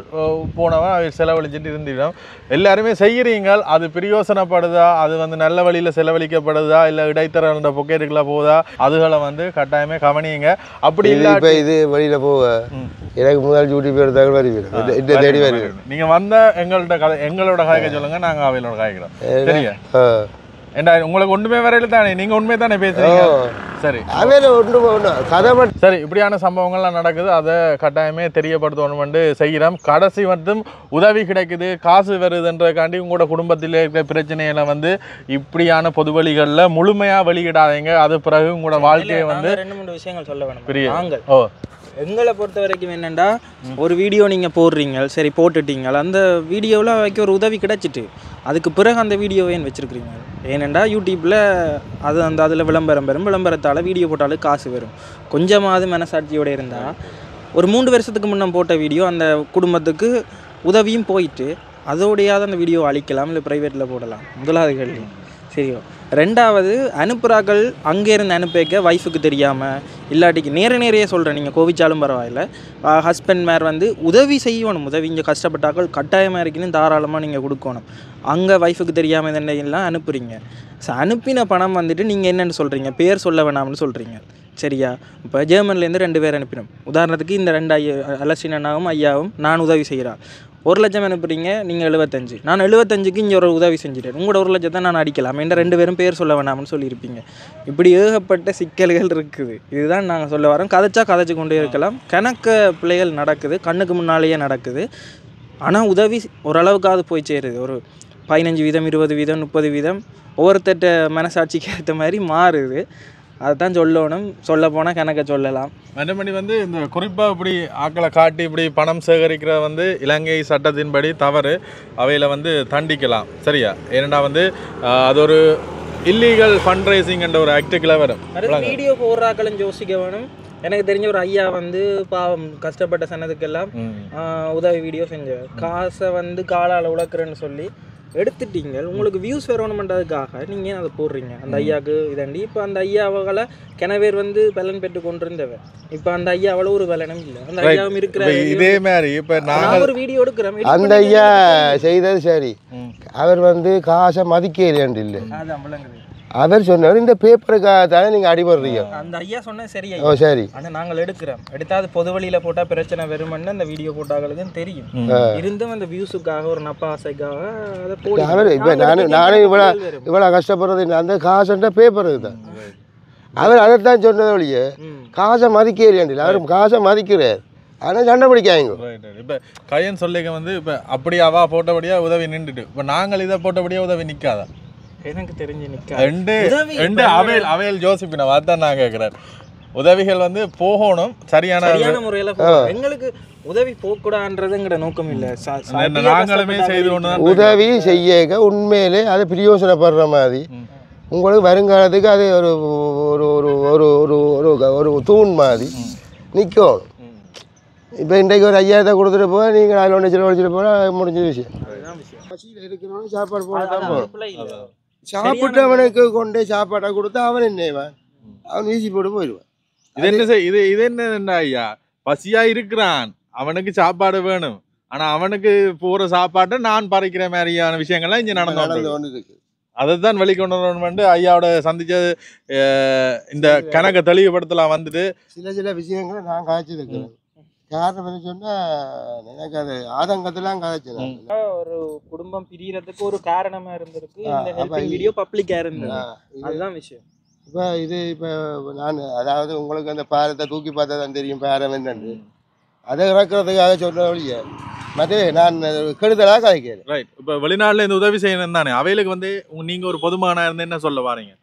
போனவன் அவை செலவழிச்சிட்டு இருந்திடும். எல்லாருமே செய்கிறீங்க, அது பிரயோசனப்படுதா, அது வந்து நல்ல வழியில் செலவழிக்கப்படுதா, இல்லை இடைத்தரகர்கள பொக்கெட்டுக்குள்ள போதா, அதுகளை வந்து கட்டாயமே கவனியுங்க. அப்படி இல்லை இப்போ இது வழியில் போக எனக்கு முதல் யூடியூப் எடுத்தாங்க வருவீங்க தேடி வருவீங்க. நீங்கள் வந்த எங்களோட காய்க்க சொல்லுங்க, நாங்கள் அவையிலோட காய்க்கிறோம். சரியா? ஏண்டா உங்களுக்கு ஒன்றுமே வரையில தானே, நீங்கள் உண்மையை தானே பேசுறீங்க. சரி, சரி, இப்படியான சம்பவங்கள்லாம் நடக்குது. அதை கட்டாயமே தெரியப்படுத்தணும்னு செய்கிறோம். கடைசி மட்டும் உதவி கிடைக்குது, காசு வருதுன்றதுக்காண்டி உங்களோட குடும்பத்தில் இருக்கிற பிரச்சனைகளை வந்து இப்படியான பொது வழிகளில் முழுமையாக வெளியிடாதீங்க. அது பிறகு உங்களோட வாழ்க்கையை வந்து 2-3 விஷயங்கள் சொல்ல வேணும். எங்களை பொறுத்த வரைக்கும் என்னென்னா, ஒரு வீடியோ நீங்கள் போடுறீங்க, சரி போட்டுட்டீங்க, அந்த வீடியோவில் வைக்க ஒரு உதவி கிடைச்சிட்டு அதுக்கு பிறகு அந்த வீடியோவை ஏன் வச்சுருக்கிறீங்க? ஏனெண்டா யூடியூப்பில் அதில் விளம்பரம் வரும், விளம்பரத்தால் வீடியோ போட்டாலும் காசு வரும். கொஞ்சமாவது மனசாட்சியோடு இருந்தால் ஒரு 3 வருஷத்துக்கு முன்னே போட்ட வீடியோ அந்த குடும்பத்துக்கு உதவியும் போயிட்டு அதோடையாவது அந்த வீடியோ அழிக்கலாம், இல்லை ப்ரைவேட்டில் போடலாம். முதலாவது கேள்வி. சரியோ? 2வது, அனுப்புகிறாக்கள் அங்கேருந்து அனுப்பிக்க வைஃபுக்கு தெரியாமல் இல்லாட்டிக்கு நேரையே சொல்கிறேன், நீங்கள் கோவிச்சாலும் பரவாயில்ல, ஹஸ்பண்ட் மேர் வந்து உதவி செய்யணும். உதவி இங்கே கஷ்டப்பட்டாக்கள் கட்டாயமாக இருக்குன்னு தாராளமாக நீங்கள் கொடுக்கணும். அங்கே வைஃபுக்கு தெரியாமல் இதெல்லாம் அனுப்புகிறீங்க. ஸோ அனுப்பின பணம் வந்துட்டு நீங்கள் என்னென்னு சொல்கிறீங்க, பேர் சொல்ல வேணாம்னு சொல்கிறீங்க. சரியா? இப்போ ஜெர்மன்லேருந்து 2 பேர் அனுப்பினோம். உதாரணத்துக்கு இந்த 2 அலஸ்டின் அண்ணாவும் ஐயாவும் நான் உதவி செய்கிறேன். 1 லட்சம் அனுப்புறீங்க, நீங்கள் 75. நான் 75க்கு இங்கே ஒரு உதவி செஞ்சுட்டேன். உங்களோட 1 லட்சத்தை நான் அடிக்கலாம். என்ற 2 பேரும் பேர் சொல்ல வேணாம்னு சொல்லியிருப்பீங்க. இப்படி ஏகப்பட்ட சிக்கல்கள் இருக்குது. இதுதான் நாங்கள் சொல்ல வரோம். கதைச்சு கொண்டே இருக்கலாம். கணக்க பிள்ளைகள் நடக்குது, கண்ணுக்கு முன்னாலேயே நடக்குது. ஆனால் உதவி ஓரளவுக்காவது போய் சேருது. ஒரு 15%, 20%, 30% ஒவ்வொருத்தட்ட மனசாட்சிக்கு ஏற்ற மாதிரி மாறுது. அதுதான் சொல்லணும். சொல்ல போனால் கணக்க சொல்லலாம். மற்றபடி வந்து இந்த குறிப்பாக இப்படி ஆக்களை காட்டி இப்படி பணம் சேகரிக்கிற வந்து இலங்கை சட்டத்தின்படி தவறு. அவையில் வந்து தண்டிக்கலாம். சரியா? ஏன்னா வந்து அது ஒரு இல்லீகல் ஃபண்ட் ரைசிங் என்ற ஒரு ஆக்டுக்குள்ள வரும். வீடியோ போடுறாக்களும் யோசிக்க வேணும். எனக்கு தெரிஞ்ச ஒரு ஐயா வந்து பாவம் கஷ்டப்பட்ட சனதுக்கெல்லாம் உதவி வீடியோ செஞ்சவர். காசை வந்து காலால் உழக்கிறேன்னு சொல்லி எடுத்துட்டீங்க. உங்களுக்கு வியூஸ் வரணுமென்றதுக்காக நீங்கள் அதை போடுறீங்க. அந்த ஐயாவுக்கு இதாண்டி இப்போ அந்த ஐயா அவங்களை கிணவேர் வந்து பலன் பெற்று கொண்டிருந்தவர். இப்போ அந்த ஐயா அவ்வளோ ஒரு பலனும் இல்லை. அந்த ஐயாவும் இருக்கிற இதே மாதிரி இப்போ நான் ஒரு வீடியோ எடுக்கிறேன். அந்த ஐயா செய்தது சரி, அவர் வந்து காசை மதிக்கலையாண்டு இல்லை. அதான் விளங்குது. அவர் சொன்னார் இந்த பேப்பருக்காக தானே நீங்கள் அடிபடுறீங்க. அந்த ஐயா சொன்ன சரி. ஓ சரி. ஆனால் நாங்கள் எடுக்கிறோம். எடுத்தாது பொது வழியில் போட்டால் பிரச்சனை வருமென்னு அந்த வீடியோ போட்டாங்களுக்கும் தெரியும். இருந்தும் அந்த வியூஸுக்காக ஒரு நப்ப ஆசைக்காக அதை போட்டு அவர் இப்போ நானே இவ்வளோ கஷ்டப்படுறது அந்த காசுன்ற பேப்பருக்கு தான். அவர் அதைத்தான் சொன்னதை ஒழிய காசை மதிக்கலையாண்டில் அவர் காசை மதிக்கிறார். ஆனால் சண்டை பிடிக்காங்க. இப்போ கையன் சொல்லிக்க வந்து இப்போ அப்படி அவா போட்டபடியாக உதவி நின்றுட்டு இப்போ நாங்கள் இதை போட்டபடியாக உதவி நிற்காதா? எனக்கு தெரிஞ்சு அவையல் ஜோசிப்பின வார்த்தை நான் கேட்கிறேன். உதவிகள் வந்து போகணும் சரியான முறையில். எங்களுக்கு உதவி போகக்கூடாதுன்றதுங்கிற நோக்கம் இல்லை. நாங்களுமே செய்து கொண்டு உதவி செய்ய உண்மையிலே அது பிரயோசனப்படுற மாதிரி உங்களுக்கு வருங்காலத்துக்கு அது ஒரு ஒரு ஒரு ஒரு ஒரு தூண் மாதிரி நிற்கும். இப்போ இன்றைக்கு ஒரு 5000 கொடுத்துட்டு போக நீங்கள் அதில் ஒன்று செலவழிச்சிட்டு போனால் முடிஞ்ச விஷயம். அதுதான் விஷயம். பசியில் இருக்கிறவனும் சாப்பாடு போட அது- தான் அது போகணும். பிள்ளை இல்ல. சாப்பிட்டவனுக்கு கொண்டு சாப்பாடை கொடுத்தா அவன் என்னைவான், அவன் வீசி போட்டு போயிடுவான். இது என்ன ஐயா, பசியா இருக்கிறான், அவனுக்கு சாப்பாடு வேணும், ஆனா அவனுக்கு போற சாப்பாட்டை நான் பறிக்கிற மாதிரியான விஷயங்கள்லாம் இங்க நடந்து கொண்டு இருக்கு. அதைத்தான் வெளிக்கொண்டு வரணும் ஐயாவோட சந்திச்சது. இந்த கணக்கை தெளிவுபடுத்தலாம் வந்துட்டு சில விஷயங்களை நான் காய்ச்சிருக்கிறேன். காரணம் என்ன சொன்னா, எனக்கு அது ஆதங்கத்தெல்லாம் காய்ச்சேன். ஒரு குடும்பம் பிரியறதுக்கு ஒரு காரணமா இருந்திருக்கு. இந்த அப்ப ஹெல்பிங் வீடியோ பப்ளிக்கா இருந்தது. அதுதான் விஷயம். இப்போ நான் அதாவது உங்களுக்கு அந்த பாரத்தை தூக்கி பார்த்தா தான் தெரியும் பாரம் என்னன்னு. அதை இறக்குறதுக்காக சொல்ற வழிய மற்ற நான் கெடுதலாக காய்க்கிறேன். ரைட். இப்போ வெளிநாட்டுல இந்த உதவி செய்யணும் தானே, அவைகளுக்கு வந்து நீங்க ஒரு பொதுமகனா இருந்து என்ன சொல்ல வாரீங்க?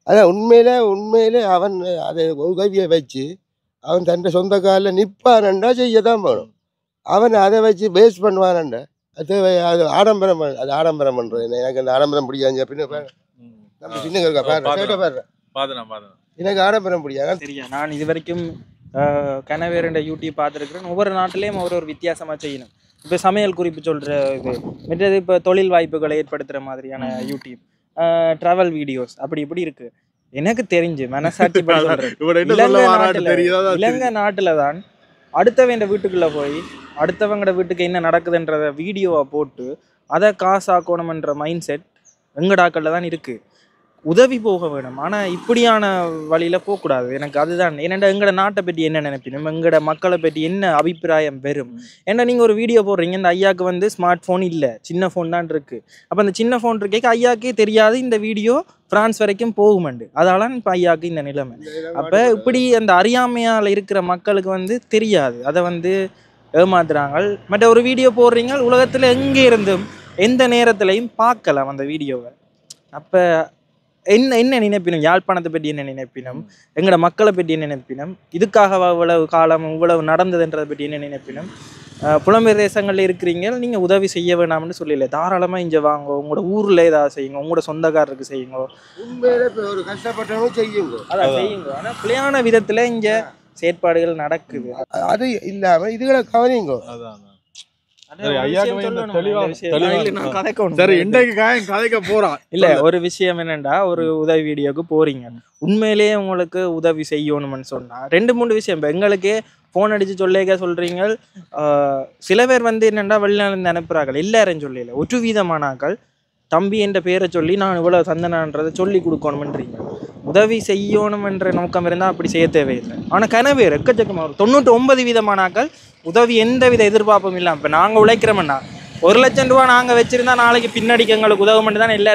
அதான் உண்மையிலே அவன் அதை உதவியை வச்சு அவன் தன் சொந்த காலில் நிற்பானண்டா செய்ய தான் வேணும். அவன் அதை வச்சு பேஸ் பண்ணுவானண்டா அது ஆடம்பரம். அது ஆடம்பரம் பண்ணுறது எனக்கு அந்த ஆடம்பரம் பிடிக்காது. பின்ன எனக்கு ஆடம்பரம் பிடிக்காது. சரியா, நான் இது வரைக்கும் கனவேரண்ட யூடியூப் பார்த்துருக்கிறேன். ஒவ்வொரு நாட்டிலையும் ஒரு வித்தியாசமாக செய்யணும். இப்போ சமையல் குறிப்பு சொல்கிற இது மற்றது, இப்போ தொழில் வாய்ப்புகளை ஏற்படுத்துகிற மாதிரியான யூடியூப், ட்ராவல் வீடியோஸ் அப்படி இப்படி இருக்குது. எனக்கு தெரிஞ்சு மனசாட்சி இலங்கை நாட்டில் தான் அடுத்தவங்க வீட்டுக்குள்ளே போய் அடுத்தவங்களோட வீட்டுக்கு என்ன நடக்குதுன்றத வீடியோவை போட்டு அதை காசாக்கணும்ன்ற மைண்ட் செட் எங்கடாக்களில் தான் இருக்குது. உதவி போக வேணும், ஆனால் இப்படியான வழியில் போகக்கூடாது. எனக்கு அதுதான் என்னென்னா, எங்களோட நாட்டை பற்றி என்ன நினைப்பினும், எங்களோட மக்களை பற்றி என்ன அபிப்பிராயம் பெறும். ஏன்னா நீங்கள் ஒரு வீடியோ போடுறீங்க, இந்த ஐயாவுக்கு வந்து ஸ்மார்ட் ஃபோன் இல்லை, சின்ன ஃபோன் தான் இருக்குது. அப்போ அந்த சின்ன ஃபோன் இருக்கே ஐயாவுக்கே தெரியாது இந்த வீடியோ ஃப்ரான்ஸ் வரைக்கும் போகுமண்டு. அதனால இப்போ ஐயாவுக்கு இந்த நிலைமை. அப்போ இப்படி அந்த அறியாமையால் இருக்கிற மக்களுக்கு வந்து தெரியாது, அதை வந்து ஏமாத்துறாங்க. மற்ற ஒரு வீடியோ போடுறீங்க, உலகத்தில் எங்கே இருந்தும் எந்த நேரத்துலையும் பார்க்கலாம் அந்த வீடியோவை. அப்போ என்ன நினைப்பினும், யாழ்ப்பாணத்தை பற்றி என்ன நினைப்பினும், எங்களோட மக்களை பற்றி என்ன நினைப்பினும், இதுக்காக இவ்வளவு காலம் இவ்வளவு நடந்ததுன்றதை பற்றி என்ன நினைப்பினும். புலம்பெயர் தேசங்களில் இருக்கிறீங்க, நீங்கள் உதவி செய்ய வேணாம்னு சொல்லல, தாராளமாக இங்கே வாங்க, உங்களோட ஊரில் ஏதாவது செய்யுங்க, உங்களோட சொந்தக்காரருக்கு செய்யுங்க, உண்மையிலே ஒரு கஷ்டப்பட்டவங்க செய்யுங்க, அதான் செய்யுங்க. ஆனால் பிள்ளையான விதத்தில் இங்கே செயற்பாடுகள் நடக்குது. அது இல்லாமல் இதுகளை கவனிங்க. ஒரு விஷயம் என்னண்டா, ஒரு உதவி வீடியோக்கு போறீங்க, உண்மையிலேயே உங்களுக்கு உதவி செய்யணும்னு சொன்னா 2-3 விஷயம். இப்போ எங்களுக்கே ஃபோன் அடிச்சு சொல்றீங்க. சில பேர் வந்து என்னண்டா வெளிநாடு அனுப்புறாங்க, எல்லாரும் சொல்லல, ஒரு வீதமானாக்கள் தம்பி என்ற பேரை சொல்லி நான் இவ்வளவு தந்தனான்றதை சொல்லி கொடுக்கணும்ன்றீங்க. உதவி செய்யணும்ன்ற நோக்கம் இருந்தால் அப்படி செய்ய தேவையில்லை. ஆனால் கனவேர் எக்கச்சக்கமாக 99% உதவி எந்த வித எதிர்பார்ப்பும் இல்லாமல், இப்போ நாங்கள் உழைக்கிறோம்னா 1 லட்சம் ரூபா நாங்கள் வச்சுருந்தா நாளைக்கு பின்னாடிக்கு எங்களுக்கு உதவமென்று தான் எல்லா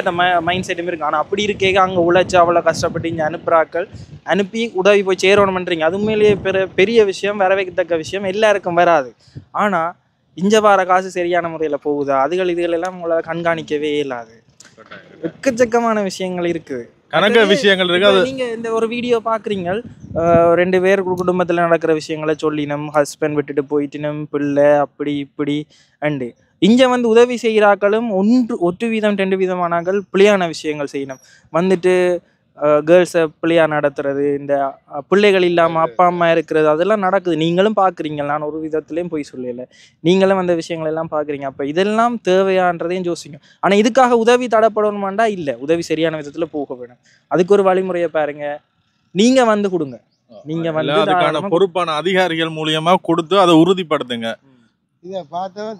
மைண்ட் செட்டும் இருக்குது. ஆனால் அப்படி இருக்கே அங்கே உழைச்சி அவ்வளோ கஷ்டப்பட்டு இங்கே அனுப்புகிறாக்கள் அனுப்பி உதவி போய் சேரணும்ன்றீங்க. அது உண்மையிலேயே பெரிய விஷயம், வரவேற்கத்தக்க விஷயம், எல்லாருக்கும் வராது. ஆனால் இங்கே வர காசு சரியான முறையில் போகுதா, இதுகளெல்லாம் உங்களால் கண்காணிக்கவே இயலாது. எக்கச்சக்கமான விஷயங்கள் இருக்குது, கணக்க விஷயங்கள் இருக்கு. நீங்க இந்த ஒரு வீடியோ பாக்குறீங்க, 2 பேர் குடும்பத்துல நடக்கிற விஷயங்களை சொல்லினோம், ஹஸ்பண்ட் விட்டுட்டு போயிட்டினும், பிள்ளை அப்படி இப்படி அண்டு இங்க வந்து உதவி செய்கிறாக்களும் 1 வீதம் 2 வீதமானாக்கள் பிள்ளையான விஷயங்கள் செய்யணும். வந்துட்டு கேர்ள்ஸை பிள்ளையா நடத்துறது, இந்த பிள்ளைகள் இல்லாமல் அப்பா அம்மா இருக்கிறது, அதெல்லாம் நடக்குது, நீங்களும் பார்க்குறீங்க. நான் ஒரு விதத்துலேயும் போய் சொல்லலை, நீங்களும் அந்த விஷயங்கள் எல்லாம் பார்க்குறீங்க. அப்போ இதெல்லாம் தேவையான்றதையும் யோசிங்க. ஆனால் இதுக்காக உதவி தடப்படணுமாண்டா இல்லை, உதவி சரியான விதத்தில் போக வேணும். அதுக்கு ஒரு வழிமுறையை பாருங்க, நீங்கள் வந்து கொடுங்க, நீங்கள் வந்து அதுக்கான பொறுப்பான அதிகாரிகள் மூலியமா கொடுத்து அதை உறுதிப்படுத்துங்க. இதை பார்த்தவன்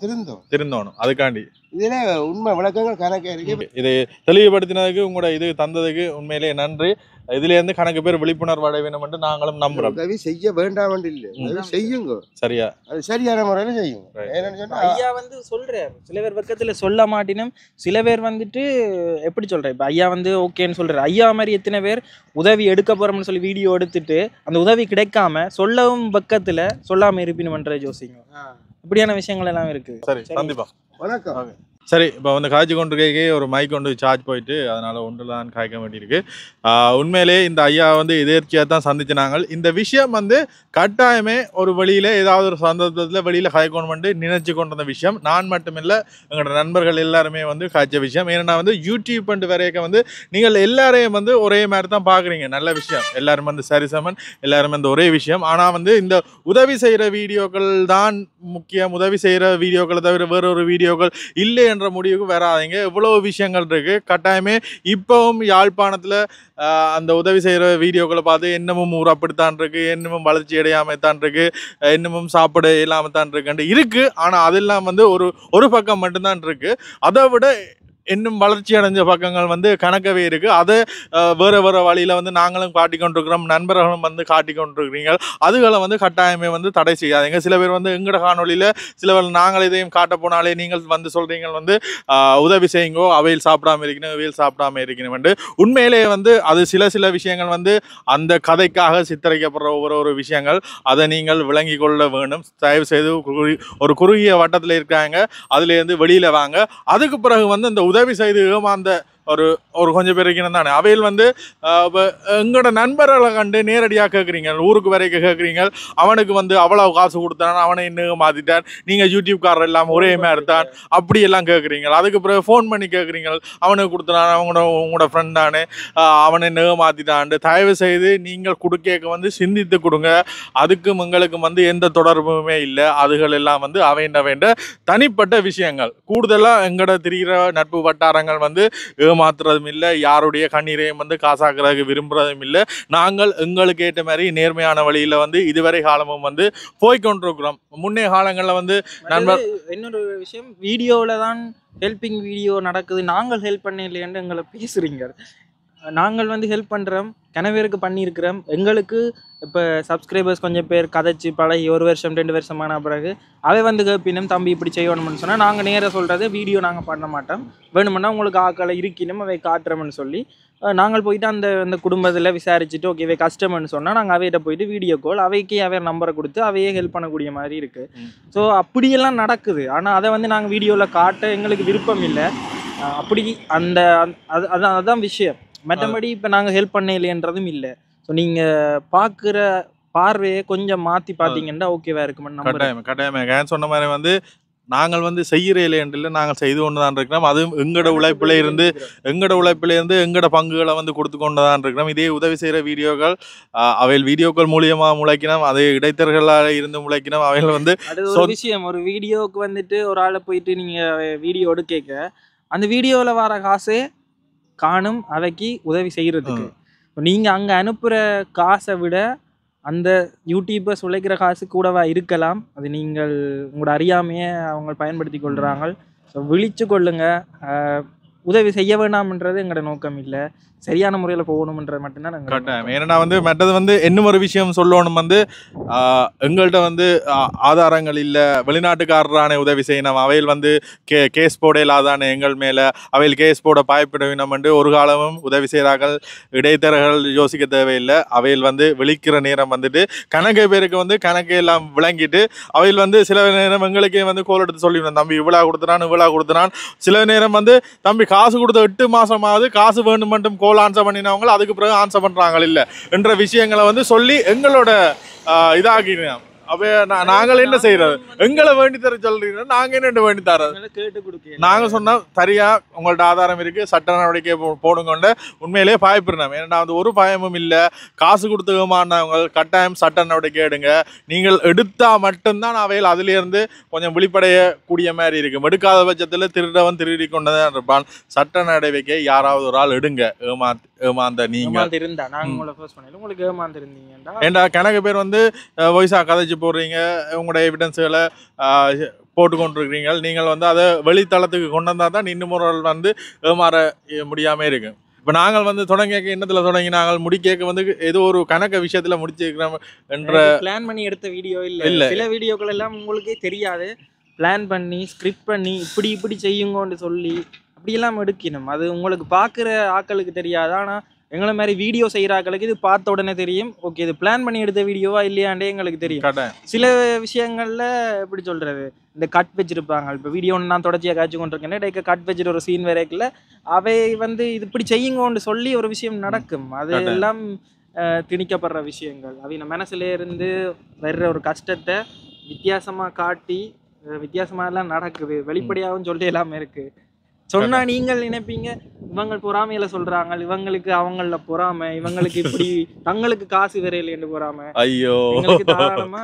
திருந்தோணும். அதுக்காண்டி இதுல உண்மை விளக்கங்கள் கணக்கே இருக்கு. இதை தெளிவுபடுத்தினதுக்கு உங்களோட இது தந்ததுக்கு உண்மையிலேயே நன்றி. இதுல இருந்து கணக்கு பேர் விழிப்புணர்வு அடைய வேண்டும் என்று நாங்களும் நம்புறோம். உதவி செய்ய வேண்டாம் இல்லை, செய்யுங்க, சரியா, அது சரியான முறையில செய்யுங்க. ஐயா வந்து சொல்றாரு, சில பேர் பக்கத்துல சொல்ல மாட்டினும், சில பேர் வந்துட்டு எப்படி சொல்றேன், இப்ப ஐயா வந்து ஓகேன்னு சொல்றாரு. ஐயா மாதிரி எத்தனை பேர் உதவி எடுக்க போறோம்னு சொல்லி வீடியோ எடுத்துட்டு அந்த உதவி கிடைக்காம சொல்லவும் பக்கத்துல சொல்லாம இருப்பினும்ன்ற யோசிங்க. இப்படியான விஷயங்கள் எல்லாம் இருக்கு. சரி, கண்டிப்பா. வணக்கம். சரி, இப்போ வந்து காய்ச்சி கொண்டு இருக்கைக்கே ஒரு மைக் கொண்டு சார்ஜ் போயிட்டு அதனால ஒன்றில் தான் காய்க்க வேண்டியிருக்கு. உண்மையிலே இந்த ஐயா வந்து எதேர்ச்சியாக தான் சந்திச்சினாங்க. இந்த விஷயம் வந்து கட்டாயமே ஒரு வழியில் ஏதாவது ஒரு சந்தர்ப்பத்தில் வெளியில் காய்க்கணும்னு நினைச்சு கொண்டு வந்த விஷயம். நான் மட்டுமில்லை, எங்களோட நண்பர்கள் எல்லாருமே வந்து காய்ச்ச விஷயம். ஏன்னா வந்து யூடியூப் பண்ணிட்டு வரைக்கும் வந்து நீங்கள் எல்லாரையும் வந்து ஒரே மாதிரி தான் பார்க்குறீங்க. நல்ல விஷயம், எல்லாரும் வந்து சரிசமன், எல்லாரும் வந்து ஒரே விஷயம். ஆனால் வந்து இந்த உதவி செய்கிற வீடியோக்கள் தான் முக்கியம். உதவி செய்கிற வீடியோக்களை தவிர வேறொரு வீடியோக்கள் இல்லை என்ற முடிவுக்கு வராதீங்க. இவ்வளவு விஷயங்கள் இருக்கு. கட்டாயமே இப்பவும் யாழ்ப்பாணத்துல அந்த உதவி செய்கிற வீடியோக்களை பார்த்து இன்னமும் ஊர் அப்படித்தான் இருக்கு, இன்னமும் வளர்ச்சி அடையாமத்தான் இருக்கு, இன்னமும் சாப்பிட இல்லாமத்தான் இருக்கு. ஆனா அதெல்லாம் வந்து ஒரு பக்கம் மட்டும்தான் இருக்கு. அதை விட இன்னும் வளர்ச்சி அடைஞ்ச பக்கங்கள் வந்து கணக்கவே இருக்கு. அதை வேற வழியில வந்து நாங்களும் காட்டிக்கொண்டிருக்கிறோம், நண்பர்களும் வந்து காட்டிக்கொண்டிருக்கிறீங்க. அதுகளை வந்து கட்டாயமே வந்து தடை செய்யாதீங்க. சில பேர் வந்து எங்கட காணொலியில சிலவர் நாங்கள் இதையும் காட்ட போனாலே நீங்கள் வந்து சொல்றீங்க வந்து உதவி செய்யுங்கோ, அவையில் சாப்பிடாம இருக்கணும், அவையில் சாப்பிடாம இருக்கணும். உண்மையிலேயே வந்து அது சில விஷயங்கள் வந்து அந்த கதைக்காக சித்தரிக்கப்படுற ஒவ்வொரு விஷயங்கள். அதை நீங்கள் விளங்கி கொள்ள வேண்டும். தயவு செய்து ஒரு குறுகிய வட்டத்தில் இருக்காங்க, அதுல இருந்து வெளியில வாங்க. அதுக்கு பிறகு வந்து இந்த உதவி செய்து ஏமாந்த ஒரு கொஞ்சம் பேர் இருக்கணும் தானே, அவையில் வந்து எங்களோட நண்பர்களை கண்டு நேரடியாக கேட்குறீங்க, ஊருக்கு வரைக்கும் கேட்குறீங்க. அவனுக்கு வந்து அவ்வளவு காசு கொடுத்தான், அவனை இன்னும் மாற்றிட்டான், நீங்கள் யூடியூப்காரர் எல்லாம் ஒரே மாதிரி எடுத்தான், அப்படியெல்லாம் கேட்குறீங்க. அதுக்கு பிறகு ஃபோன் பண்ணி கேட்குறீங்க, அவனுக்கு கொடுத்தான், உங்களோட ஃப்ரெண்டானு, அவனை இன்னும் மாற்றிட்டான். தயவு செய்து நீங்கள் கொடுக்க வந்து சிந்தித்து கொடுங்க. அதுக்கும் எங்களுக்கும் வந்து எந்த தொடர்புமே இல்லை. அதுகள் எல்லாம் வந்து அவைண்ட தனிப்பட்ட விஷயங்கள். கூடுதலாக எங்களோட திரிகிற நட்பு வட்டாரங்கள் வந்து மாத்துறதும் இல்லை, யாருடைய கண்ணீரையும் வந்து காசாக்குறதுக்கு விரும்புறதும் இல்லை. நாங்கள் எங்களுக்கு ஏற்ற மாதிரி நேர்மையான வழியில வந்து இதுவரை காலமும் வந்து போய்கொண்டிருக்கிறோம். முன்னே காலங்களில் வந்து நண்பர் இன்னொரு விஷயம், வீடியோவில் தான் ஹெல்பிங் வீடியோ நடக்குது, நாங்கள் ஹெல்ப் பண்ண இல்லையான்னு எங்களை பேசுறீங்க. நாங்கள் வந்து ஹெல்ப் பண்ணுறோம், கனவேருக்கு பண்ணியிருக்கிறோம். எங்களுக்கு இப்போ சப்ஸ்கிரைபர்ஸ் கொஞ்சம் பேர் கதைச்சி பழகி 1 வருஷம் 2 வருஷமான பிறகு அவை வந்து கேப்பினும் தம்பி இப்படி செய்யணும்னு சொன்னால் நாங்கள் நேராக சொல்கிறது வீடியோ நாங்கள் பண்ண மாட்டோம், வேணுமென்னா உங்களுக்கு ஆக்களை இருக்கணும் அவை காட்டுறோம்னு சொல்லி நாங்கள் போயிட்டு அந்த குடும்பத்தில் விசாரிச்சுட்டு ஓகே இவை கஸ்டமர்னு சொன்னால் நாங்கள் அவையிட்ட போயிட்டு வீடியோ கால் அவைக்கே அவை நம்பரை கொடுத்து அவையே ஹெல்ப் பண்ணக்கூடிய மாதிரி இருக்குது. ஸோ அப்படியெல்லாம் நடக்குது. ஆனால் அதை வந்து நாங்கள் வீடியோவில் காட்ட எங்களுக்கு விருப்பம் இல்லை. அப்படி அதுதான் விஷயம். மற்றபடி இப்போ நாங்கள் ஹெல்ப் பண்ண இல்லைன்றதும் இல்லை. ஸோ நீங்கள் பார்க்குற பார்வையை கொஞ்சம் மாற்றி பார்த்தீங்கன்னா ஓகேவா இருக்குமென்னு கட்டாயமே ஏன் சொன்ன மாதிரி வந்து நாங்கள் வந்து செய்கிற இல்லையன்றில் நாங்கள் செய்து கொண்டு தான் இருக்கிறோம். அதுவும் எங்களோட உழைப்பில் இருந்து எங்களோட பங்குகளை வந்து கொடுத்து கொண்டு தான் இருக்கிறோம். இதே உதவி செய்கிற வீடியோக்கள் அவையில் வீடியோக்கள் மூலியமாக முளைக்கணும், அதே இடைத்தரகர்களாக இருந்து முளைக்கணும். அவையில் வந்து ஒரு விஷயம், ஒரு வீடியோவுக்கு வந்துட்டு ஒரு ஆளை போயிட்டு நீங்கள் வீடியோடு கேட்க அந்த வீடியோவில் வர காசே காணும் அவைக்கு உதவி செய்கிறதுக்கு. நீங்கள் அங்கே அனுப்புகிற காசை விட அந்த யூடியூபர்ஸ் உழைக்கிற காசு கூடவா இருக்கலாம். அது நீங்கள் உங்களோட அறியாமையே அவங்க பயன்படுத்தி கொள்கிறாங்க. ஸோ விழிச்சு கொள்ளுங்க. உதவி செய்ய வேண்டாம்ன்றது எங்களோட நோக்கம் இல்லை, சரியான முறையில் போகணும்ன்றது மட்டும்தான் நாங்கள் கட்டாயம். ஏன்னா வந்து மற்றது வந்து இன்னும் ஒரு விஷயம் சொல்லணும் வந்து எங்கள்கிட்ட வந்து ஆதாரங்கள் இல்லை, வெளிநாட்டுக்காரரான உதவி செய்யணும், அவையில் வந்து கேஸ் போட இல்லாதானே எங்கள் மேலே அவையில் கேஸ் போட பயப்படணும் என்று ஒரு காலமும் உதவி செய்கிறார்கள். இடைத்தரகர்கள் யோசிக்க தேவையில்லை. அவையில் வந்து விழிக்கிற நேரம் வந்துட்டு கணக்கு பேருக்கு வந்து கணக்கு எல்லாம் விளங்கிட்டு அவையில் வந்து சில நேரம் எங்களுக்கே வந்து கோல் எடுத்து சொல்லிவிடும், தம்பி இவ்வளோ கொடுத்துறான். சில நேரம் வந்து தம்பி காசு கொடுத்த 8 மாசமாவது காசு வேண்டும் மட்டும் கோல் ஆன்சர் பண்ணினவங்க அதுக்கு பிறகு ஆன்சர் பண்றாங்க இல்லை என்ற விஷயங்களை வந்து சொல்லி எங்களோட இதாகினோம். அப்போ நாங்கள் என்ன செய்யறது, எங்களை வேண்டி தர சொல்றீங்க, நாங்கள் என்ன வேண்டி தர்றது? நாங்கள் சொன்னால் சரியா உங்கள்ட்ட ஆதாரம் இருக்கு, சட்ட நடவடிக்கை போடுங்கொண்ட உண்மையிலேயே பயப்படுறோம். ஏன்னா வந்து ஒரு பயமும் இல்லை. காசு கொடுத்துக்கமானவங்க கட்டாயம் சட்ட நடவடிக்கை எடுங்க. நீங்கள் எடுத்தா மட்டும்தான் அவையில் அதிலிருந்து கொஞ்சம் விழிப்படைய கூடிய மாதிரி இருக்கும். எடுக்காத பட்சத்தில் திருடவன் திருடி கொண்டதான் இருப்பான். சட்ட நடவடிக்கை யாராவது ஒரு ஆள் எடுங்க. ஏமாந்த நீங்கள் இருந்தா நாங்கள் உங்களை ஃபோர்ஸ் பண்ணல, உங்களுக்கு ஏமாந்துருந்தீங்கடா. ஏண்டா கணக்கு பேர் வந்து வயசா கதைச்சு போடுறீங்க, உங்களோட எவிடன்ஸுகளை போட்டுக்கொண்டிருக்கிறீங்க. நீங்கள் வந்து அதை வெளித்தளத்துக்கு கொண்டு வந்தால் தான் இன்னும் ஒரு வந்து ஏமாற முடியாமல் இருக்கு. இப்போ நாங்கள் வந்து தொடங்கிய எண்ணத்தில் தொடங்கி நாங்கள் முடிக்க வந்து ஏதோ ஒரு கணக்கு விஷயத்தில் முடிச்சிருக்கிறோம் என்ற பிளான் பண்ணி எடுத்த வீடியோ இல்லை. சில வீடியோக்கள் எல்லாம் உங்களுக்கே தெரியாது, பிளான் பண்ணி ஸ்கிரிப்ட் பண்ணி இப்படி செய்யுங்கன்னு சொல்லி அப்படியெல்லாம் எடுக்கணும். அது உங்களுக்கு பார்க்குற ஆக்களுக்கு தெரியாது. ஆனால் எங்களை மாதிரி வீடியோ செய்கிற ஆக்களுக்கு இது பார்த்த உடனே தெரியும், ஓகே இது பிளான் பண்ணி எடுத்த வீடியோவா இல்லையாண்டே எங்களுக்கு தெரியும். சில விஷயங்களில் எப்படி சொல்கிறது, இந்த கட் வச்சிருப்பாங்க. இப்போ வீடியோ ஒன்று நான் தொடர்ச்சியாக காய்ச்சி கொண்டிருக்கேன், இடைக்க கட் வச்சுட்டு ஒரு சீன் வரைக்குள்ள அவை வந்து இது இப்படி செய்யுங்கன்னு சொல்லி ஒரு விஷயம் நடக்கும். அது எல்லாம் திணிக்கப்படுற விஷயங்கள். அவை மனசுல இருந்து வர்ற ஒரு கஷ்டத்தை வித்தியாசமாக காட்டி வித்தியாசமாக எல்லாம் நடக்குது. வெளிப்படையாகவும் சொல்லி எல்லாமே இருக்குது. சொன்னா நீங்கள் நினைப்பீங்க இவங்க பொறாமையில சொல்றாங்க, இவங்களுக்கு அவங்கள பொறாமை, இவங்களுக்கு இப்படி தங்களுக்கு காசு வரையில என்று பொறாமை. ஐயோ எங்களுக்கு தாராளமா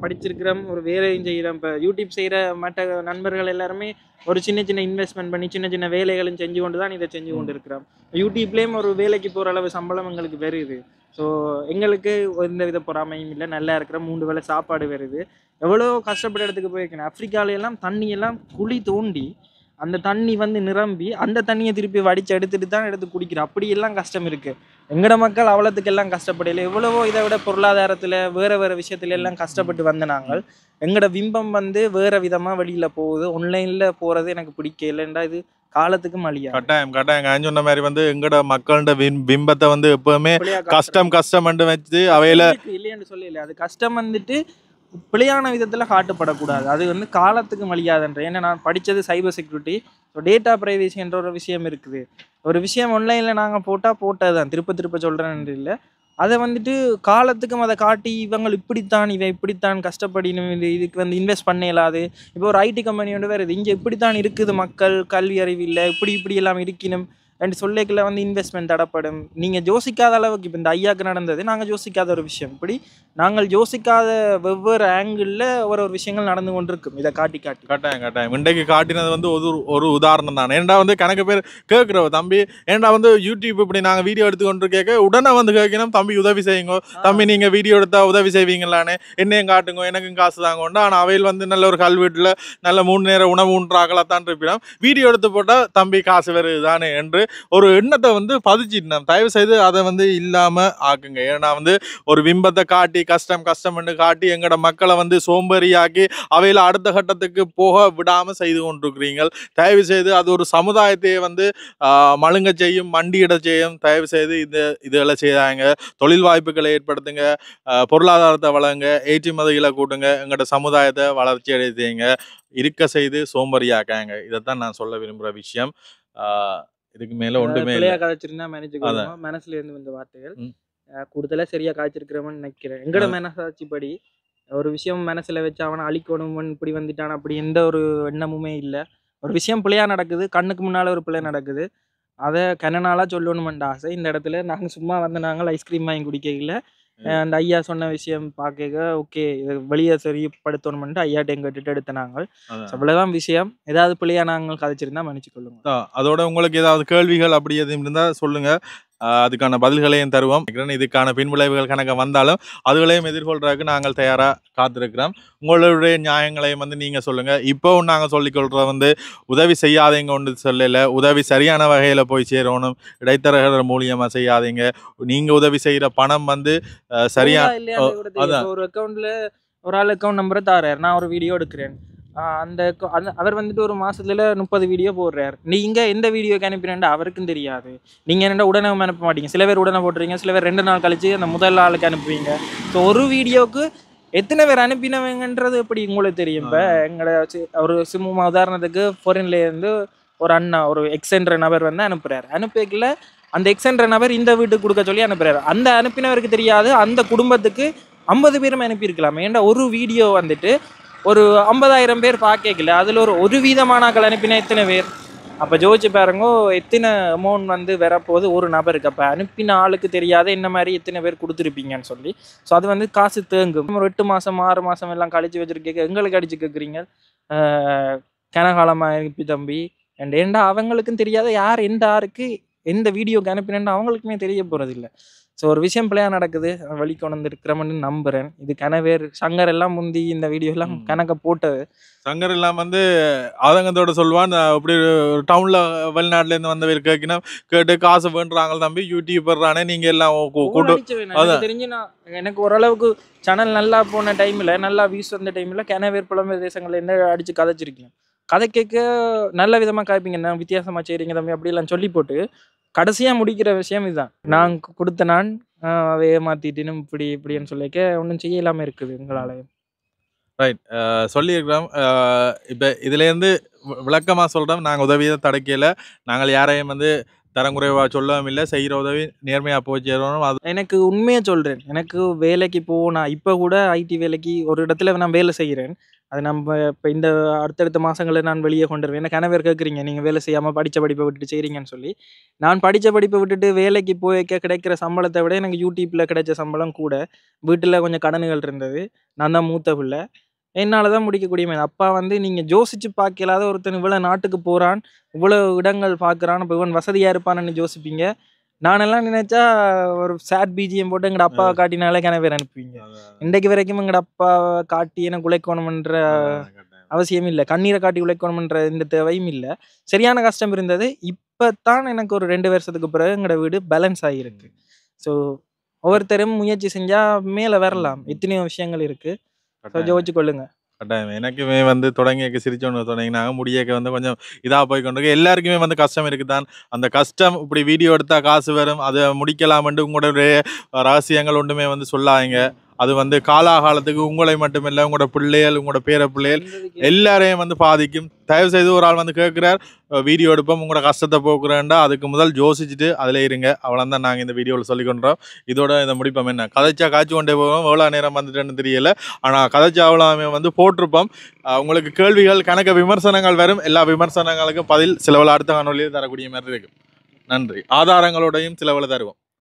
படிச்சிருக்கிறோம், ஒரு வேலையும் செய்யறோம். இப்ப யூடியூப் செய்யற மற்ற நண்பர்கள் எல்லாருமே ஒரு சின்ன சின்ன இன்வெஸ்ட்மெண்ட் பண்ணி சின்ன சின்ன வேலைகளும் செஞ்சு கொண்டு தான் இதை செஞ்சு கொண்டு இருக்கிறோம். யூடியூப்லேயும் ஒரு வேலைக்கு போகிற அளவு சம்பளம் எங்களுக்கு வருது. ஸோ எங்களுக்கு எந்த வித பொறாமையும் இல்லை, நல்லா இருக்கிற 3 வேளை சாப்பாடு வருது. எவ்வளோ கஷ்டப்பட்ட இடத்துக்கு போயிருக்கேன். ஆப்பிரிக்கால எல்லாம் தண்ணியெல்லாம் குழி தோண்டி அந்த தண்ணி வந்து நிரம்பி அந்த தண்ணியை திருப்பி வடித்து எடுத்துட்டு தான் எடுத்து குடிக்கிறோம். அப்படியெல்லாம் கஷ்டம் இருக்குது. எங்கட மக்கள் அவ்வளோத்துக்கெல்லாம் கஷ்டப்படலை. எவ்வளவோ இதை விட பொருளாதாரத்தில் வேறு வேறு விஷயத்துல எல்லாம் கஷ்டப்பட்டு வந்த நாங்கள் எங்களோட பிம்பம் வந்து வேறு விதமாக வெளியில் போகுது. ஆன்லைனில் போகிறது எனக்கு பிடிக்கலன்றா இது காலத்துக்கு மலியா. கட்டாயம் நான் சொன்ன மாதிரி வந்து எங்கட மக்களோட பிம்பத்தை வந்து எப்பவுமே கஷ்டம் வச்சு அவையில இல்லைன்னு சொல்லல. அது கஷ்டம் வந்துட்டு பிழையான விதத்தில் காட்டப்படக்கூடாது. அது வந்து காலத்துக்கு மலியாதுன்ற. ஏன்னா நான் படித்தது cyber security. So data privacy என்ற ஒரு விஷயம் இருக்குது. ஒரு விஷயம் ஆன்லைனில் நாங்கள் போட்டது தான், திருப்ப சொல்கிறேன்னு இல்லை. அதை வந்துட்டு காலத்துக்கும் அதை காட்டி இவங்க இப்படித்தான் கஷ்டப்படினும், இதுக்கு வந்து இன்வெஸ்ட் பண்ண இயலாது. இப்போ ஒரு ஐடி கம்பெனி வந்து வேறு இங்கே இப்படித்தான் இருக்குது, மக்கள் கல்வி அறிவு இல்லை, இப்படி எல்லாம் இருக்கணும் ரெண்டு சொல்லைக்குள்ள வந்து இன்வெஸ்ட்மெண்ட் தடப்படும். நீங்கள் யோசிக்காத அளவுக்கு இப்போ இந்த ஐயாவுக்கு நடந்தது நாங்கள் யோசிக்காத ஒரு விஷயம். இப்படி நாங்கள் யோசிக்காத வெவ்வேறு ஆங்கிளில் ஒரு விஷயங்கள் நடந்து கொண்டிருக்கும். இதை காட்டி கட்டாயம் இன்றைக்கு காட்டினது வந்து ஒரு உதாரணம் தான். ஏன்டா வந்து கணக்கு பேர் கேட்குறவ தம்பி, ஏன்டா வந்து யூடியூப் இப்படி நாங்கள் வீடியோ எடுத்து கொண்டு கேட்க உடனே வந்து கேட்கணும், தம்பி உதவி செய்யுங்க, தம்பி நீங்கள் வீடியோ எடுத்தால் உதவி செய்வீங்களானே, என்னையும் காட்டுங்க, எனக்கும் காசு தாங்கொண்டு. ஆனால் அவையில் வந்து நல்ல ஒரு கல்வீட்டில் நல்ல 3 நேர உணவு உண்டாக்கலாத்தான் இருப்பிடும். வீடியோ எடுத்து போட்டால் தம்பி காசு வருது தானே என்று ஒரு எண்ணத்தை வந்து பதிச்சிட்டோம். தயவு செய்து அதை வந்து இல்லாமல் ஆக்குங்க. ஏன்னா வந்து ஒரு பிம்பத்தை காட்டி கஷ்டம்னு காட்டி எங்களோட மக்களை வந்து சோம்பேறியாக்கி அவையில் அடுத்த கட்டத்துக்கு போக விடாமல் செய்து கொண்டிருக்கிறீங்க. தயவு செய்து அது ஒரு சமுதாயத்தையே வந்து மழுங்க செய்யும், மண்டியிட செய்யும். தயவு செய்து இதெல்லாம் செய்தாங்க. தொழில் வாய்ப்புகளை ஏற்படுத்துங்க, பொருளாதாரத்தை வளங்க, ஏற்றுமதிகளை கூட்டுங்க, எங்களோட சமுதாயத்தை வளர்ச்சி அடையுங்க, இருக்க செய்து சோம்பேறியாக்காங்க. இதைத்தான் நான் சொல்ல விரும்புகிற விஷயம். இதுக்கு மேல ஒன்றுமே இல்லை. காய்ச்சிருந்தா மனசுல இருந்து வந்த வார்த்தைகள் கூடுதலா சரியா காய்ச்சிருக்கிறோம்னு நினைக்கிறேன். எங்கட மனசாட்சிப்படி ஒரு விஷயம் மனசுல வச்சு அவனை அழிக்கணும், இப்படி வந்துட்டான், அப்படி எந்த ஒரு எண்ணமுமே இல்லை. ஒரு விஷயம் பிள்ளையா நடக்குது, கண்ணுக்கு முன்னால ஒரு பிள்ளை நடக்குது, அதை கண்ணனாலா சொல்லணுமென்ற ஆசை. இந்த இடத்துல நாங்கள் சும்மா வந்து நாங்கள் ஐஸ்கிரீம் வாங்கி குடிக்கல. அந்த ஐயா சொன்ன விஷயம் பார்க்க ஓகே, வெளியே சரிப்படுத்தணும்ட்டு ஐயாட்ட கேட்டுட்டு எடுத்த நாங்கள். அவ்வளவுதான் விஷயம். ஏதாவது பிள்ளையா நாங்கள் கதைச்சிருந்தா மன்னிச்சு கொள்ளுங்க. அதோட உங்களுக்கு ஏதாவது கேள்விகள் அப்படி எதுவும் இருந்தா சொல்லுங்க, அதுக்கான பதில்களையும் தருவோம். இதுக்கான பின்விளைவுகள் கணக்க வந்தாலும் அதுகளையும் எதிர்கொள்றதுக்கு நாங்கள் தயாராக காத்திருக்கிறோம். உங்களுடைய நியாயங்களையும் வந்து நீங்கள் சொல்லுங்கள். இப்போவும் நாங்கள் சொல்லிக்கொள்கிறத வந்து உதவி செய்யாதீங்க ஒன்று சொல்லலை, உதவி சரியான வகையில் போய் சேரணும், இடைத்தரகர் மூலியமாக செய்யாதீங்க. நீங்கள் உதவி செய்கிற பணம் வந்து சரியா ஒரு அக்கௌண்ட்ல ஒரு ஆள் அக்கௌண்ட் நம்பரை தாரார், நான் ஒரு வீடியோ எடுக்கிறேன், அவர் வந்துட்டு ஒரு மாசத்துல 30 வீடியோ போடுறாரு. நீங்க எந்த வீடியோக்கு அனுப்பினா அவருக்கும் தெரியாது. நீங்க என்ன உடனே அனுப்ப மாட்டீங்க. சில பேர் உடனே போட்டுறீங்க, சில பேர் 2 நாள் கழிச்சு அந்த முதல் ஆளுக்கு அனுப்புவீங்க. ஸோ ஒரு வீடியோக்கு எத்தனை பேர் அனுப்பினவங்கன்றது எப்படி உங்களுக்கு தெரியும்? இப்போ எங்களோட ஒரு சும்மா உதாரணத்துக்கு ஃபாரின்ல இருந்து ஒரு அண்ணா ஒரு எக்ஸ்என்ற நபர் வந்து அனுப்புறாரு. அனுப்பிக்கல அந்த எக்ஸ்என்ற நபர் இந்த வீட்டுக்கு கொடுக்க சொல்லி அனுப்புறாரு. அந்த அனுப்பினவருக்கு தெரியாது, அந்த குடும்பத்துக்கு 50 பேரும் அனுப்பியிருக்கலாம். ஏன்டா ஒரு வீடியோ வந்துட்டு ஒரு 50,000 பேர் பார்க்கல, அதில் ஒரு வீதமானாக்கள் அனுப்பினா எத்தனை பேர்? அப்போ ஜோதிச்சு பாருங்க எத்தனை அமௌண்ட் வந்து வரப்போகுது ஒரு நபருக்கு. அப்போ அனுப்பின ஆளுக்கு தெரியாத என்ன மாதிரி எத்தனை பேர் கொடுத்துருப்பீங்கன்னு சொல்லி. ஸோ அது வந்து காசு தேங்கும். ஒரு 8 மாதம் 6 மாதம் எல்லாம் கழிச்சு வச்சுருக்கேன். எங்களுக்கு அடிச்சு கேட்குறீங்க கனகாலமாக அனுப்பி தம்பி அண்ட் ஏண்டா அவங்களுக்கும் தெரியாத யார் எந்த ஆருக்கு எந்த வீடியோக்கு அனுப்பினேன்னு அவங்களுக்குமே தெரிய போகிறது இல்லை. ஸோ ஒரு விஷயம் பிள்ளையா நடக்குது, வழி கொண்டு வந்துருக்கிறோம்னு நம்புறேன். இது கனவேர் சங்கர் எல்லாம் முந்தி இந்த வீடியோ எல்லாம் கணக்க போட்டது. சங்கர் எல்லாம் வந்து ஆதங்கத்தோட சொல்லுவான், அப்படி ஒரு டவுன்ல வெளிநாட்டுல இருந்து வந்தவர் கேட்டு காசு வேண்டுறாங்க தம்பி, யூடியூபர்றானே நீங்க எல்லாம் தெரிஞ்சு நான் எனக்கு ஓரளவுக்கு சேனல் நல்லா போன டைம்ல நல்லா வியூஸ் வந்த டைம்ல கனவேர் புலம்பெயர் தேசங்கள்ல என்ன அடிச்சு கதைச்சிருக்கேன். கதை கேட்க நல்ல விதமா காய்ப்பீங்க, நான் வித்தியாசமா செய்றீங்க தம்பி அப்படிலாம் சொல்லி போட்டு கடைசியா முடிக்கிற விஷயம் இதுதான். நான் கொடுத்த நான் ஏமாத்திட்டுன்னு இப்படின்னு சொல்லிக்க ஒன்றும் செய்ய இல்லாமல் இருக்குது எங்களால். ரைட், சொல்லியிருக்கிறோம். இப்போ இதுலேருந்து விளக்கமாக சொல்கிறோம், நாங்கள் உதவியை தடைக்கல, நாங்கள் யாரையும் வந்து தரங்குறைவாக சொல்லவும் இல்லை, செய்கிற உதவி நேர்மையாக போய் சேரணும். அது எனக்கு உண்மையாக சொல்கிறேன். எனக்கு வேலைக்கு நான் இப்போ கூட ஐடி வேலைக்கு ஒரு இடத்துல நான் வேலை செய்கிறேன். அது நம்ம இப்போ இந்த அடுத்தடுத்த மாதங்களில் நான் வெளியே கொண்டு வருவேன். என்ன கணவர் கேட்குறீங்க நீங்கள் வேலை செய்யாமல் படித்த படிப்பை விட்டுட்டு செய்கிறீங்கன்னு சொல்லி. நான் படித்த படிப்பை விட்டுட்டு வேலைக்கு போய்க்க கிடைக்கிற சம்பளத்தை விட எனக்கு யூடியூப்பில் கிடைச்ச சம்பளம் கூட. வீட்டில் கொஞ்சம் கடன்கள் இருந்தது. நான் தான் மூத்த பிள்ளை. என்னால் தான் முடிக்கக்கூடிய அப்பா வந்து நீங்கள் யோசிச்சு பார்க்கலாத ஒருத்தன் இவ்வளோ நாட்டுக்கு போகிறான், இவ்வளோ இடங்கள் பார்க்குறான், இப்போ இவன் வசதியாக இருப்பான்னு யோசிப்பீங்க. நானெல்லாம் நினைச்சா ஒரு சேட் பிஜிஎம் போட்டு எங்கட அப்பாவை காட்டினாலே கனவேர் அனுப்புவீங்க. இன்றைக்கு வரைக்கும் எங்கட அப்பாவை காட்டி எனக்கு உழைக்கணும்ன்ற அவசியம் இல்லை, கண்ணீரை காட்டி உழைக்கணும்ன்ற இந்த தேவையும் இல்லை. சரியான கஷ்டம் இருந்தது. இப்போ தான் எனக்கு ஒரு 2 வருஷத்துக்கு பிறகு எங்களோட வீடு பேலன்ஸ் ஆகியிருக்கு. ஸோ ஒவ்வொருத்தரும் முயற்சி செஞ்சால் மேலே வரலாம். எத்தனையோ விஷயங்கள் இருக்குது. ஸோ ஜோதிச்சு கொள்ளுங்க. கட்டாயம் எனக்குமே வந்து தொடங்கியக்க சிரிச்சோன்னு தொடங்கினாங்க, முடியக்க வந்து கொஞ்சம் இதாக போய் கொண்டிருக்கு. எல்லாருக்குமே வந்து கஷ்டம் இருக்குதான். அந்த கஷ்டம் இப்படி வீடியோ எடுத்தால் காசு வரும், அதை முடிக்கலாம்ட்டு உங்களோட ரகசியங்கள் ஒன்றுமே வந்து சொல்லாதீங்க. அது வந்து காலாகாலத்துக்கு உங்களை மட்டுமில்லை, உங்களோட பிள்ளைகள், உங்களோட பேர பிள்ளைகள் எல்லாரையும் வந்து பாதிக்கும். தயவு செய்து ஒரு ஆள் வந்து கேட்குறார் வீடியோ எடுப்போம் உங்களோட கஷ்டத்தை போக்குறேன்டா, அதுக்கு முதல் யோசிச்சுட்டு அதில் இருங்க. அவ்வளோ தான் நாங்கள் இந்த வீடியோவில் சொல்லிக்கொண்டோம். இதோட இதை முடிப்போம். என்ன கதைச்சா காய்ச்சி கொண்டே போவோம், எவ்வளோ நேரம் வந்துட்டேன்னு தெரியல. ஆனால் கதைச்சா அவ்வளோ வந்து போட்டிருப்போம். உங்களுக்கு கேள்விகள் கணக்க விமர்சனங்கள் வரும். எல்லா விமர்சனங்களுக்கும் பதில் சிலவள அடுத்த காணொலியில் தரக்கூடிய மாதிரி இருக்கும். நன்றி. ஆதாரங்களோடையும் சிலவள தருவோம்.